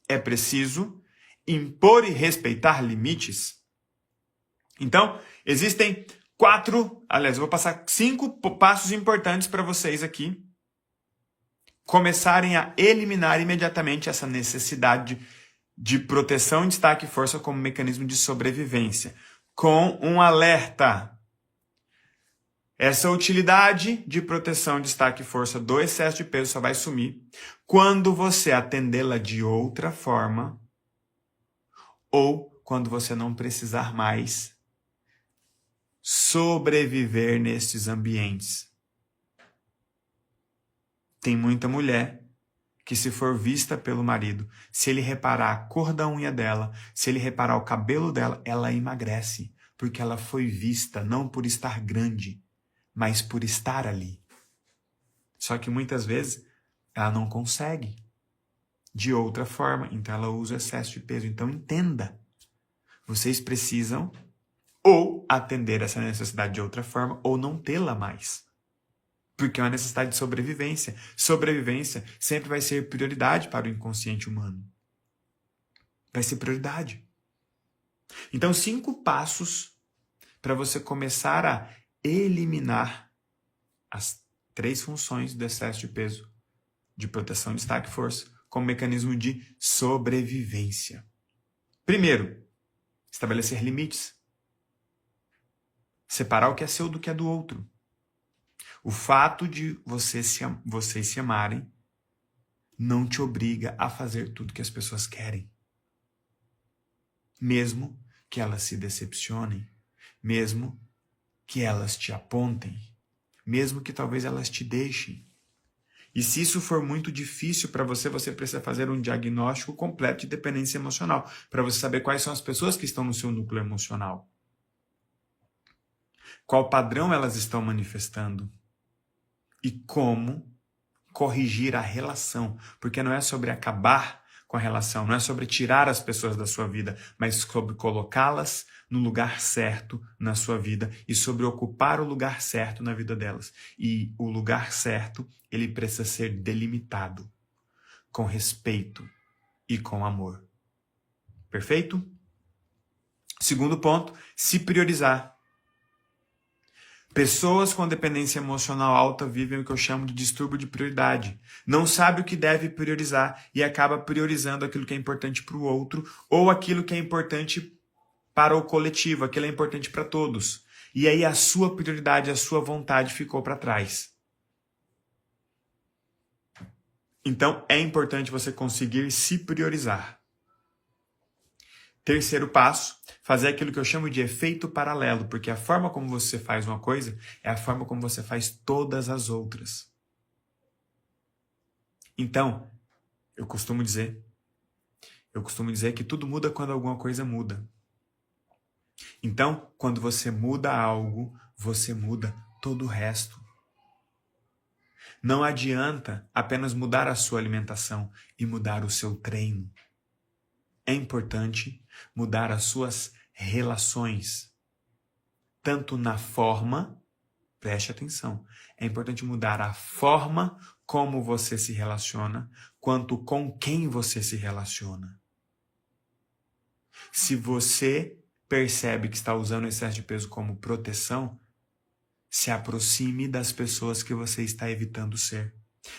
É preciso impor e respeitar limites? Então, existem 5 passos importantes para vocês aqui começarem a eliminar imediatamente essa necessidade de proteção, destaque e força como mecanismo de sobrevivência, com um alerta. Essa utilidade de proteção, destaque e força do excesso de peso só vai sumir quando você atendê-la de outra forma ou quando você não precisar mais sobreviver nesses ambientes. Tem muita mulher que, se for vista pelo marido, se ele reparar a cor da unha dela, se ele reparar o cabelo dela, ela emagrece, porque ela foi vista não por estar grande, mas por estar ali. Só que muitas vezes ela não consegue de outra forma, então ela usa o excesso de peso. Então entenda, vocês precisam ou atender essa necessidade de outra forma ou não tê-la mais. Porque é uma necessidade de sobrevivência. Sobrevivência sempre vai ser prioridade para o inconsciente humano. Vai ser prioridade. Então, 5 passos para você começar a eliminar as 3 funções do excesso de peso, de proteção, destaque e força, como mecanismo de sobrevivência. Primeiro, estabelecer limites. Separar o que é seu do que é do outro. O fato de vocês se amarem não te obriga a fazer tudo que as pessoas querem. Mesmo que elas se decepcionem, mesmo que elas te apontem, mesmo que talvez elas te deixem. E se isso for muito difícil para você, você precisa fazer um diagnóstico completo de dependência emocional, para você saber quais são as pessoas que estão no seu núcleo emocional. Qual padrão elas estão manifestando? E como corrigir a relação. Porque não é sobre acabar com a relação, não é sobre tirar as pessoas da sua vida, mas sobre colocá-las no lugar certo na sua vida e sobre ocupar o lugar certo na vida delas. E o lugar certo, ele precisa ser delimitado com respeito e com amor. Perfeito? Segundo ponto, se priorizar. Pessoas com dependência emocional alta vivem o que eu chamo de distúrbio de prioridade. Não sabe o que deve priorizar e acaba priorizando aquilo que é importante para o outro ou aquilo que é importante para o coletivo, aquilo que é importante para todos. E aí a sua prioridade, a sua vontade ficou para trás. Então é importante você conseguir se priorizar. Terceiro passo, fazer aquilo que eu chamo de efeito paralelo, porque a forma como você faz uma coisa é a forma como você faz todas as outras. Então, eu costumo dizer que tudo muda quando alguma coisa muda. Então, quando você muda algo, você muda todo o resto. Não adianta apenas mudar a sua alimentação e mudar o seu treino. É importante mudar as suas relações. Tanto na forma, preste atenção, é importante mudar a forma como você se relaciona, quanto com quem você se relaciona. Se você percebe que está usando o excesso de peso como proteção, se aproxime das pessoas que você está evitando ser.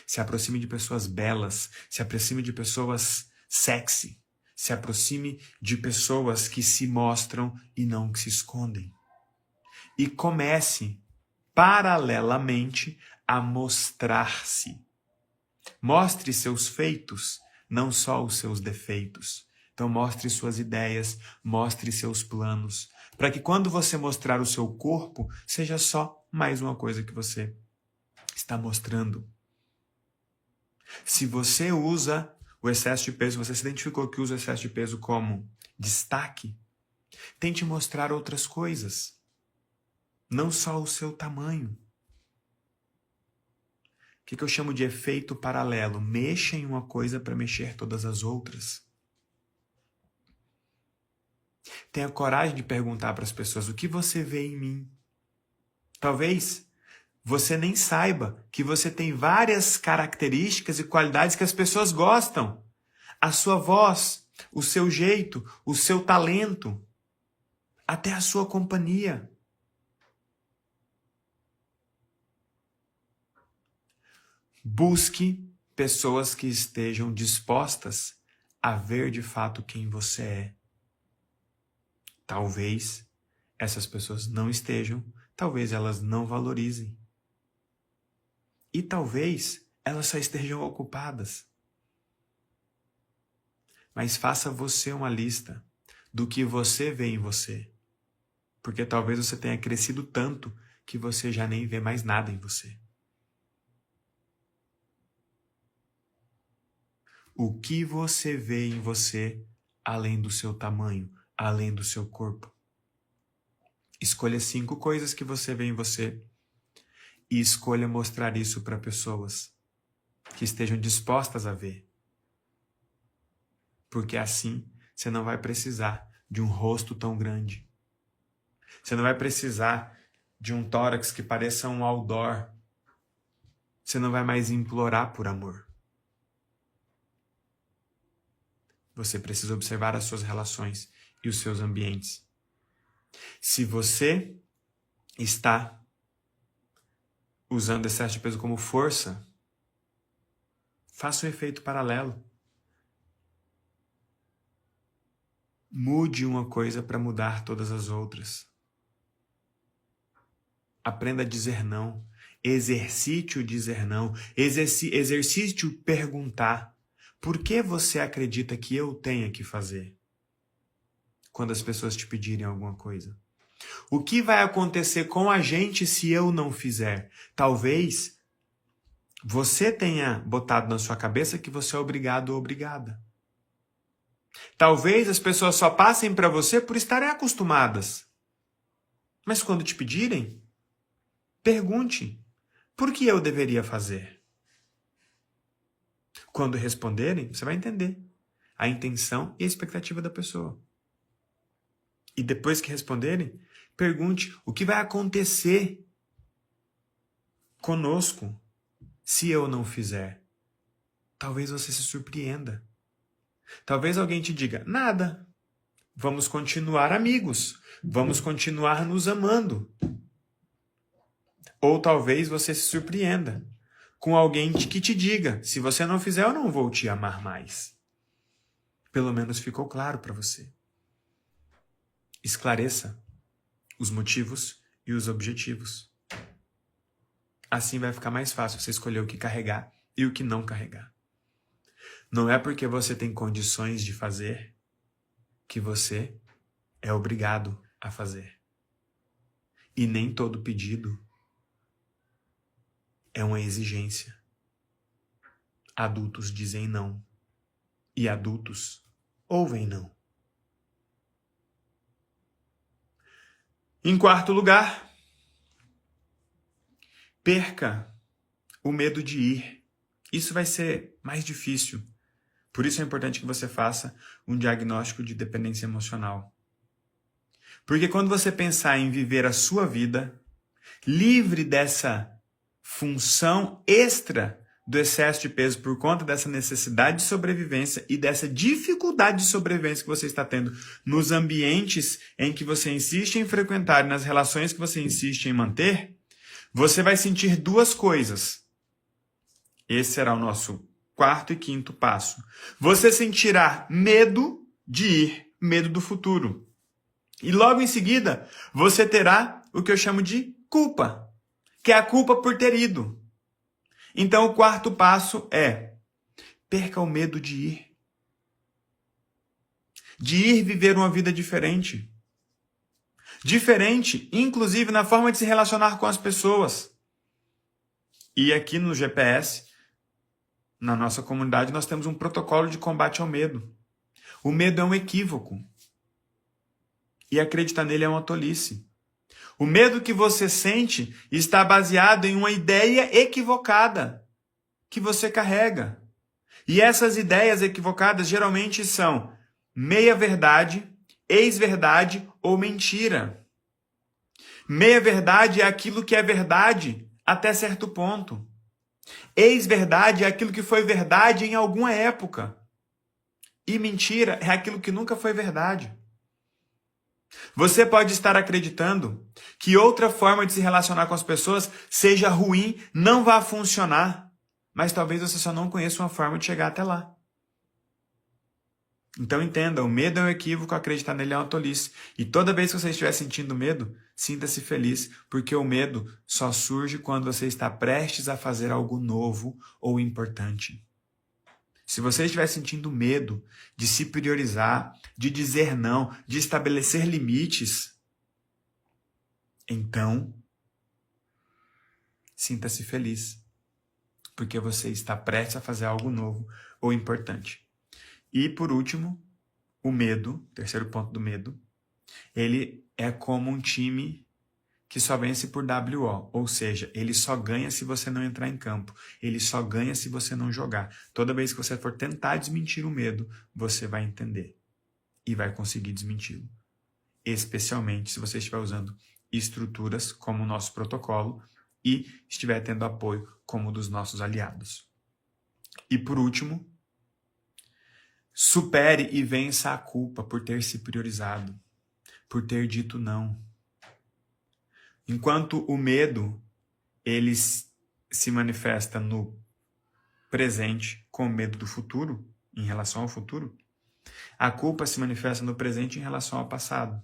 Se aproxime de pessoas belas, se aproxime de pessoas sexy. Se aproxime de pessoas que se mostram e não que se escondem. E comece, paralelamente, a mostrar-se. Mostre seus feitos, não só os seus defeitos. Então mostre suas ideias, mostre seus planos, para que quando você mostrar o seu corpo, seja só mais uma coisa que você está mostrando. Se você usa o excesso de peso, você se identificou que usa o excesso de peso como destaque, tente mostrar outras coisas, não só o seu tamanho. O que eu chamo de efeito paralelo? Mexa em uma coisa para mexer todas as outras. Tenha coragem de perguntar para as pessoas o que você vê em mim. Talvez você nem saiba que você tem várias características e qualidades que as pessoas gostam. A sua voz, o seu jeito, o seu talento, até a sua companhia. Busque pessoas que estejam dispostas a ver de fato quem você é. Talvez essas pessoas não estejam, talvez elas não valorizem. E talvez elas só estejam ocupadas. Mas faça você uma lista do que você vê em você. Porque talvez você tenha crescido tanto que você já nem vê mais nada em você. O que você vê em você além do seu tamanho, além do seu corpo? Escolha 5 coisas que você vê em você e escolha mostrar isso para pessoas que estejam dispostas a ver. Porque assim você não vai precisar de um rosto tão grande. Você não vai precisar de um tórax que pareça um outdoor. Você não vai mais implorar por amor. Você precisa observar as suas relações e os seus ambientes. Se você está usando excesso de peso como força, faça um efeito paralelo. Mude uma coisa para mudar todas as outras. Aprenda a dizer não. Exercite o dizer não. Exercite o perguntar. Por que você acredita que eu tenha que fazer? Quando as pessoas te pedirem alguma coisa. O que vai acontecer com a gente se eu não fizer? Talvez você tenha botado na sua cabeça que você é obrigado ou obrigada. Talvez as pessoas só passem para você por estarem acostumadas. Mas quando te pedirem, pergunte, por que eu deveria fazer? Quando responderem, você vai entender a intenção e a expectativa da pessoa. E depois que responderem, pergunte o que vai acontecer conosco se eu não fizer. Talvez você se surpreenda. Talvez alguém te diga, nada. Vamos continuar amigos. Vamos continuar nos amando. Ou talvez você se surpreenda com alguém que te diga, se você não fizer, eu não vou te amar mais. Pelo menos ficou claro para você. Esclareça os motivos e os objetivos. Assim vai ficar mais fácil você escolher o que carregar e o que não carregar. Não é porque você tem condições de fazer que você é obrigado a fazer. E nem todo pedido é uma exigência. Adultos dizem não. E adultos ouvem não. Em quarto lugar, perca o medo de ir. Isso vai ser mais difícil. Por isso é importante que você faça um diagnóstico de dependência emocional. Porque quando você pensar em viver a sua vida livre dessa função extra do excesso de peso por conta dessa necessidade de sobrevivência e dessa dificuldade de sobrevivência que você está tendo nos ambientes em que você insiste em frequentar e nas relações que você insiste em manter, você vai sentir 2 coisas. Esse será o nosso 4º e 5º passo. Você sentirá medo de ir, medo do futuro. E logo em seguida, você terá o que eu chamo de culpa, que é a culpa por ter ido. Então, o 4º passo é: perca o medo de ir. De ir viver uma vida diferente. Diferente, inclusive, na forma de se relacionar com as pessoas. E aqui no GPS, na nossa comunidade, nós temos um protocolo de combate ao medo. O medo é um equívoco. E acreditar nele é uma tolice. O medo que você sente está baseado em uma ideia equivocada que você carrega. E essas ideias equivocadas geralmente são meia-verdade, ex-verdade ou mentira. Meia-verdade é aquilo que é verdade até certo ponto. Ex-verdade é aquilo que foi verdade em alguma época. E mentira é aquilo que nunca foi verdade. Você pode estar acreditando que outra forma de se relacionar com as pessoas seja ruim, não vá funcionar, mas talvez você só não conheça uma forma de chegar até lá. Então entenda, o medo é um equívoco, acreditar nele é uma tolice. E toda vez que você estiver sentindo medo, sinta-se feliz, porque o medo só surge quando você está prestes a fazer algo novo ou importante. Se você estiver sentindo medo de se priorizar, de dizer não, de estabelecer limites, então sinta-se feliz, porque você está prestes a fazer algo novo ou importante. E por último, o medo, terceiro ponto do medo, ele é como um time que só vence por WO, ou seja, ele só ganha se você não entrar em campo, ele só ganha se você não jogar. Toda vez que você for tentar desmentir o medo, você vai entender e vai conseguir desmenti-lo. Especialmente se você estiver usando estruturas como o nosso protocolo e estiver tendo apoio como o dos nossos aliados. E por último, supere e vença a culpa por ter se priorizado, por ter dito não. Enquanto o medo, ele se manifesta no presente com medo do futuro, em relação ao futuro, a culpa se manifesta no presente em relação ao passado.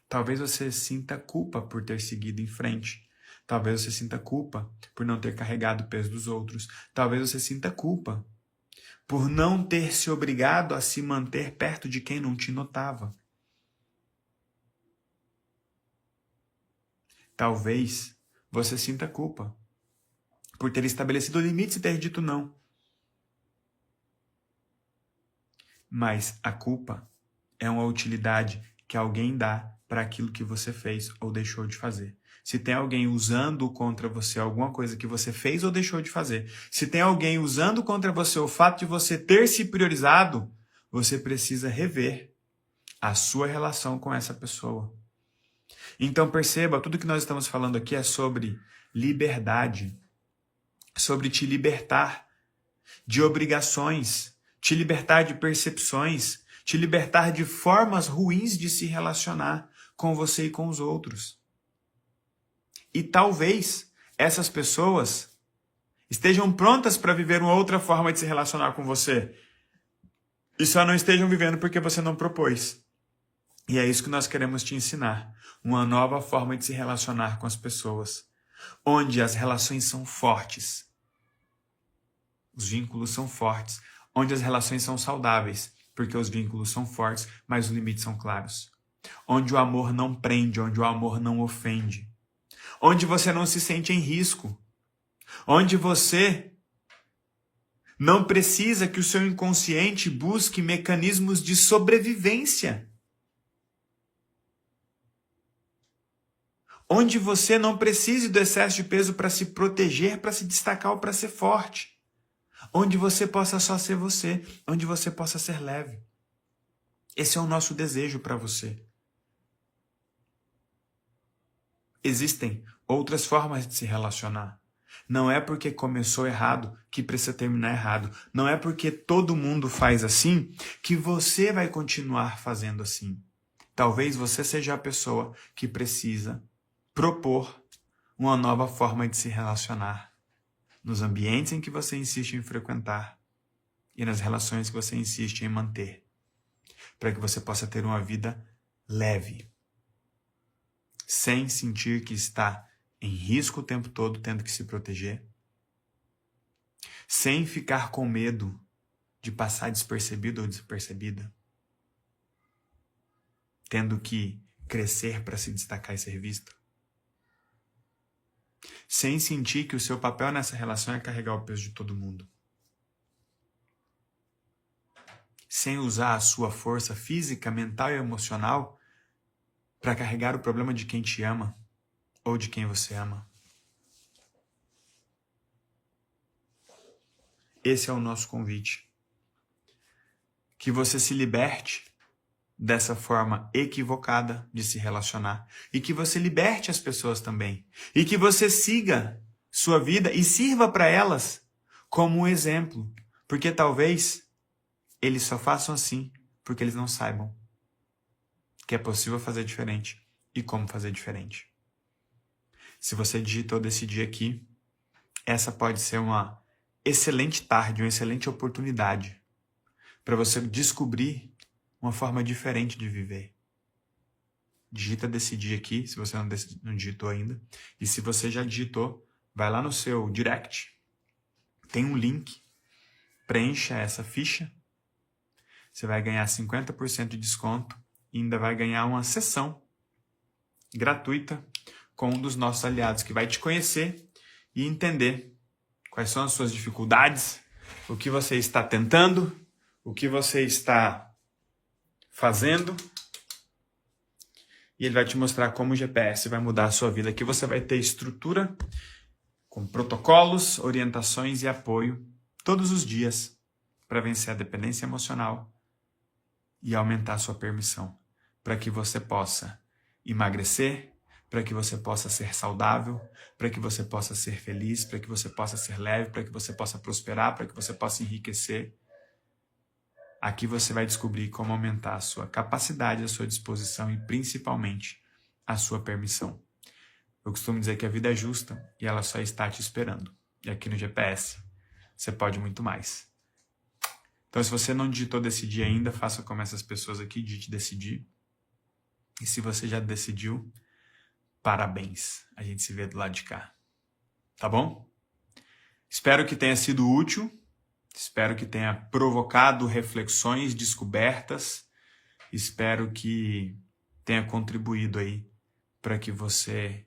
Talvez você sinta culpa por ter seguido em frente. Talvez você sinta culpa por não ter carregado o peso dos outros. Talvez você sinta culpa por não ter se obrigado a se manter perto de quem não te notava. Talvez você sinta culpa por ter estabelecido limites e ter dito não. Mas a culpa é uma utilidade que alguém dá para aquilo que você fez ou deixou de fazer. Se tem alguém usando contra você alguma coisa que você fez ou deixou de fazer, se tem alguém usando contra você o fato de você ter se priorizado, você precisa rever a sua relação com essa pessoa. Então perceba, tudo que nós estamos falando aqui é sobre liberdade, sobre te libertar de obrigações, te libertar de percepções, te libertar de formas ruins de se relacionar com você e com os outros. E talvez essas pessoas estejam prontas para viver uma outra forma de se relacionar com você e só não estejam vivendo porque você não propôs. E é isso que nós queremos te ensinar. Uma nova forma de se relacionar com as pessoas. Onde as relações são fortes. Os vínculos são fortes. Onde as relações são saudáveis. Porque os vínculos são fortes, mas os limites são claros. Onde o amor não prende, onde o amor não ofende. Onde você não se sente em risco. Onde você não precisa que o seu inconsciente busque mecanismos de sobrevivência. Onde você não precise do excesso de peso para se proteger, para se destacar ou para ser forte. Onde você possa só ser você, onde você possa ser leve. Esse é o nosso desejo para você. Existem outras formas de se relacionar. Não é porque começou errado que precisa terminar errado. Não é porque todo mundo faz assim que você vai continuar fazendo assim. Talvez você seja a pessoa que precisa propor uma nova forma de se relacionar nos ambientes em que você insiste em frequentar e nas relações que você insiste em manter, para que você possa ter uma vida leve, sem sentir que está em risco o tempo todo, tendo que se proteger, sem ficar com medo de passar despercebido ou despercebida, tendo que crescer para se destacar e ser visto, sem sentir que o seu papel nessa relação é carregar o peso de todo mundo, sem usar a sua força física, mental e emocional para carregar o problema de quem te ama ou de quem você ama. Esse é o nosso convite. Que você se liberte dessa forma equivocada de se relacionar e que você liberte as pessoas também. E que você siga sua vida e sirva para elas como um exemplo. Porque talvez eles só façam assim porque eles não saibam que é possível fazer diferente e como fazer diferente. Se você digitou decidir aqui, essa pode ser uma excelente tarde, uma excelente oportunidade para você descobrir uma forma diferente de viver. Digita decidir aqui, se você não digitou ainda. E se você já digitou, vai lá no seu direct, tem um link, preencha essa ficha, você vai ganhar 50% de desconto e ainda vai ganhar uma sessão gratuita com um dos nossos aliados que vai te conhecer e entender quais são as suas dificuldades, o que você está tentando, o que você está fazendo. E ele vai te mostrar como o GPS vai mudar a sua vida. Aqui você vai ter estrutura com protocolos, orientações e apoio todos os dias para vencer a dependência emocional e aumentar a sua permissão, para que você possa emagrecer, para que você possa ser saudável, para que você possa ser feliz, para que você possa ser leve, para que você possa prosperar, para que você possa enriquecer. Aqui você vai descobrir como aumentar a sua capacidade, a sua disposição e principalmente a sua permissão. Eu costumo dizer que a vida é justa e ela só está te esperando. E aqui no GPS você pode muito mais. Então, se você não digitou decidir ainda, faça como essas pessoas aqui, digite decidir. E se você já decidiu, parabéns. A gente se vê do lado de cá. Tá bom? Espero que tenha sido útil. Espero que tenha provocado reflexões, descobertas. Espero que tenha contribuído aí para que você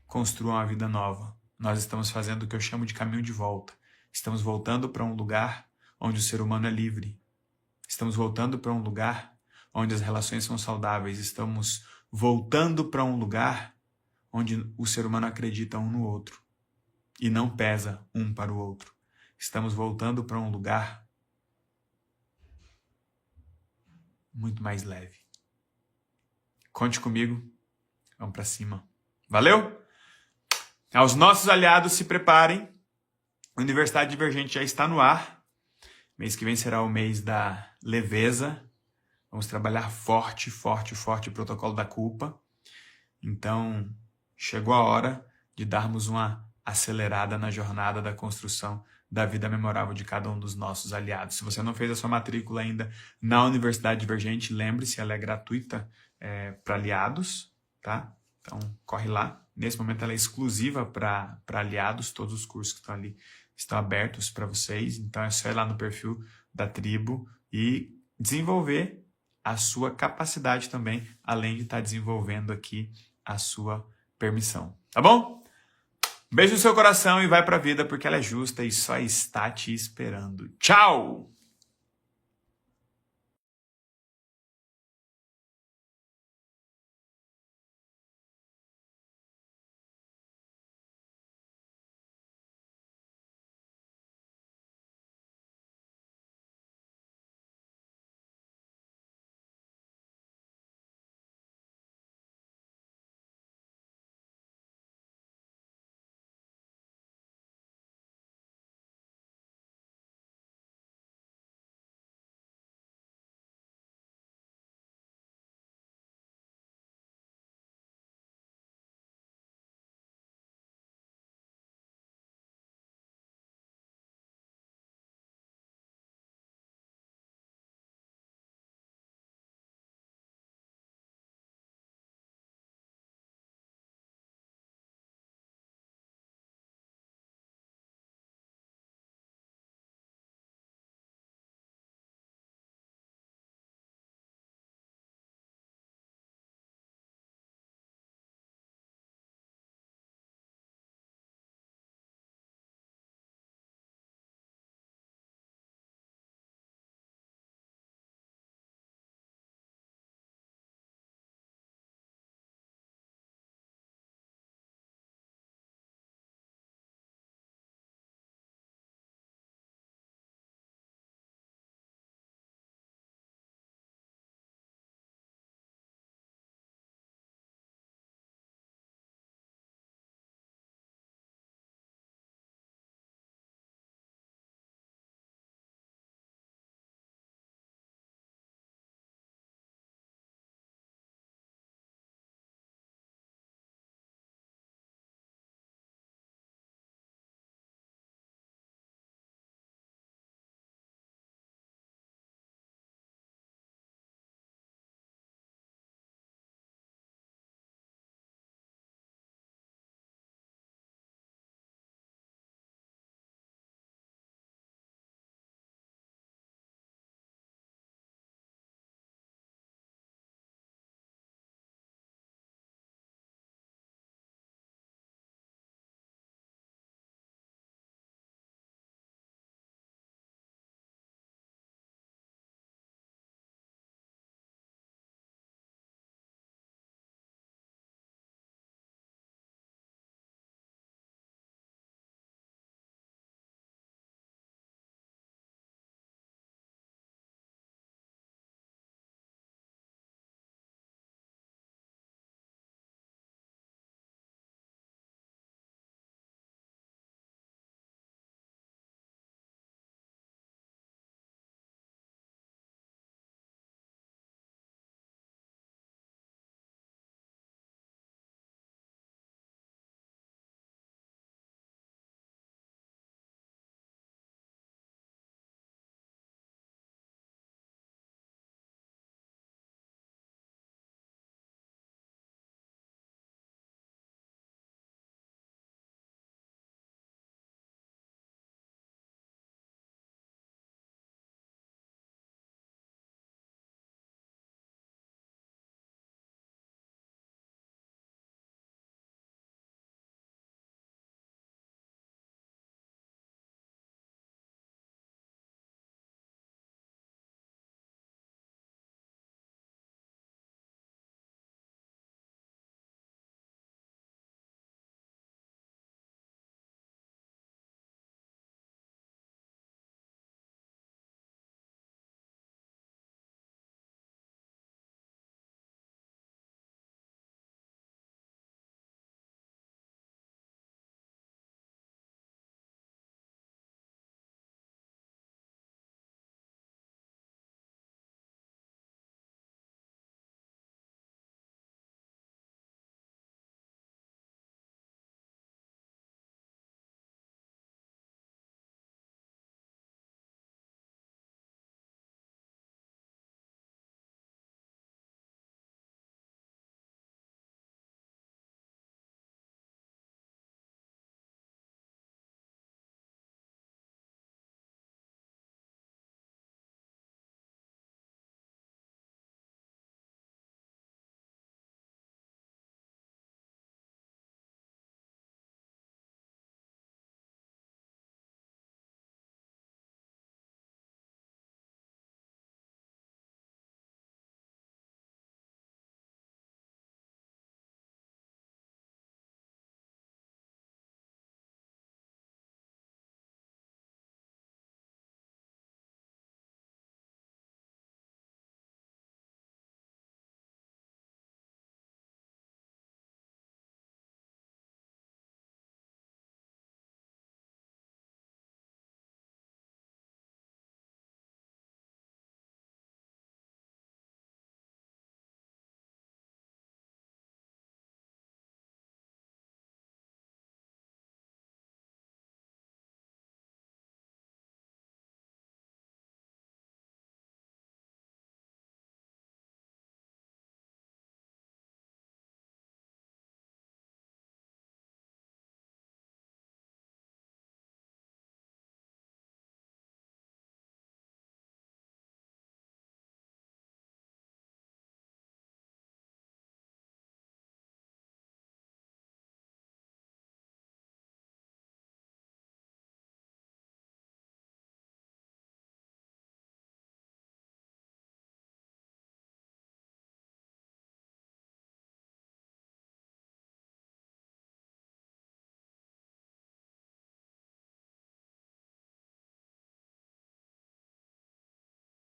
construa uma vida nova. Nós estamos fazendo o que eu chamo de caminho de volta. Estamos voltando para um lugar onde o ser humano é livre. Estamos voltando para um lugar onde as relações são saudáveis. Estamos voltando para um lugar onde o ser humano acredita um no outro e não pesa um para o outro. Estamos voltando para um lugar muito mais leve. Conte comigo. Vamos para cima. Valeu? Aos nossos aliados, se preparem. A Universidade Divergente já está no ar. Mês que vem será o mês da leveza. Vamos trabalhar forte o protocolo da culpa. Então, chegou a hora de darmos uma acelerada na jornada da construção da vida memorável de cada um dos nossos aliados. Se você não fez a sua matrícula ainda na Universidade Divergente, lembre-se, ela é gratuita para aliados, tá? Então, corre lá. Nesse momento, ela é exclusiva para aliados. Todos os cursos que estão ali estão abertos para vocês. Então, é só ir lá no perfil da tribo e desenvolver a sua capacidade também, além de estar desenvolvendo aqui a sua permissão. Tá bom? Beijo no seu coração e vai pra vida, porque ela é justa e só está te esperando. Tchau!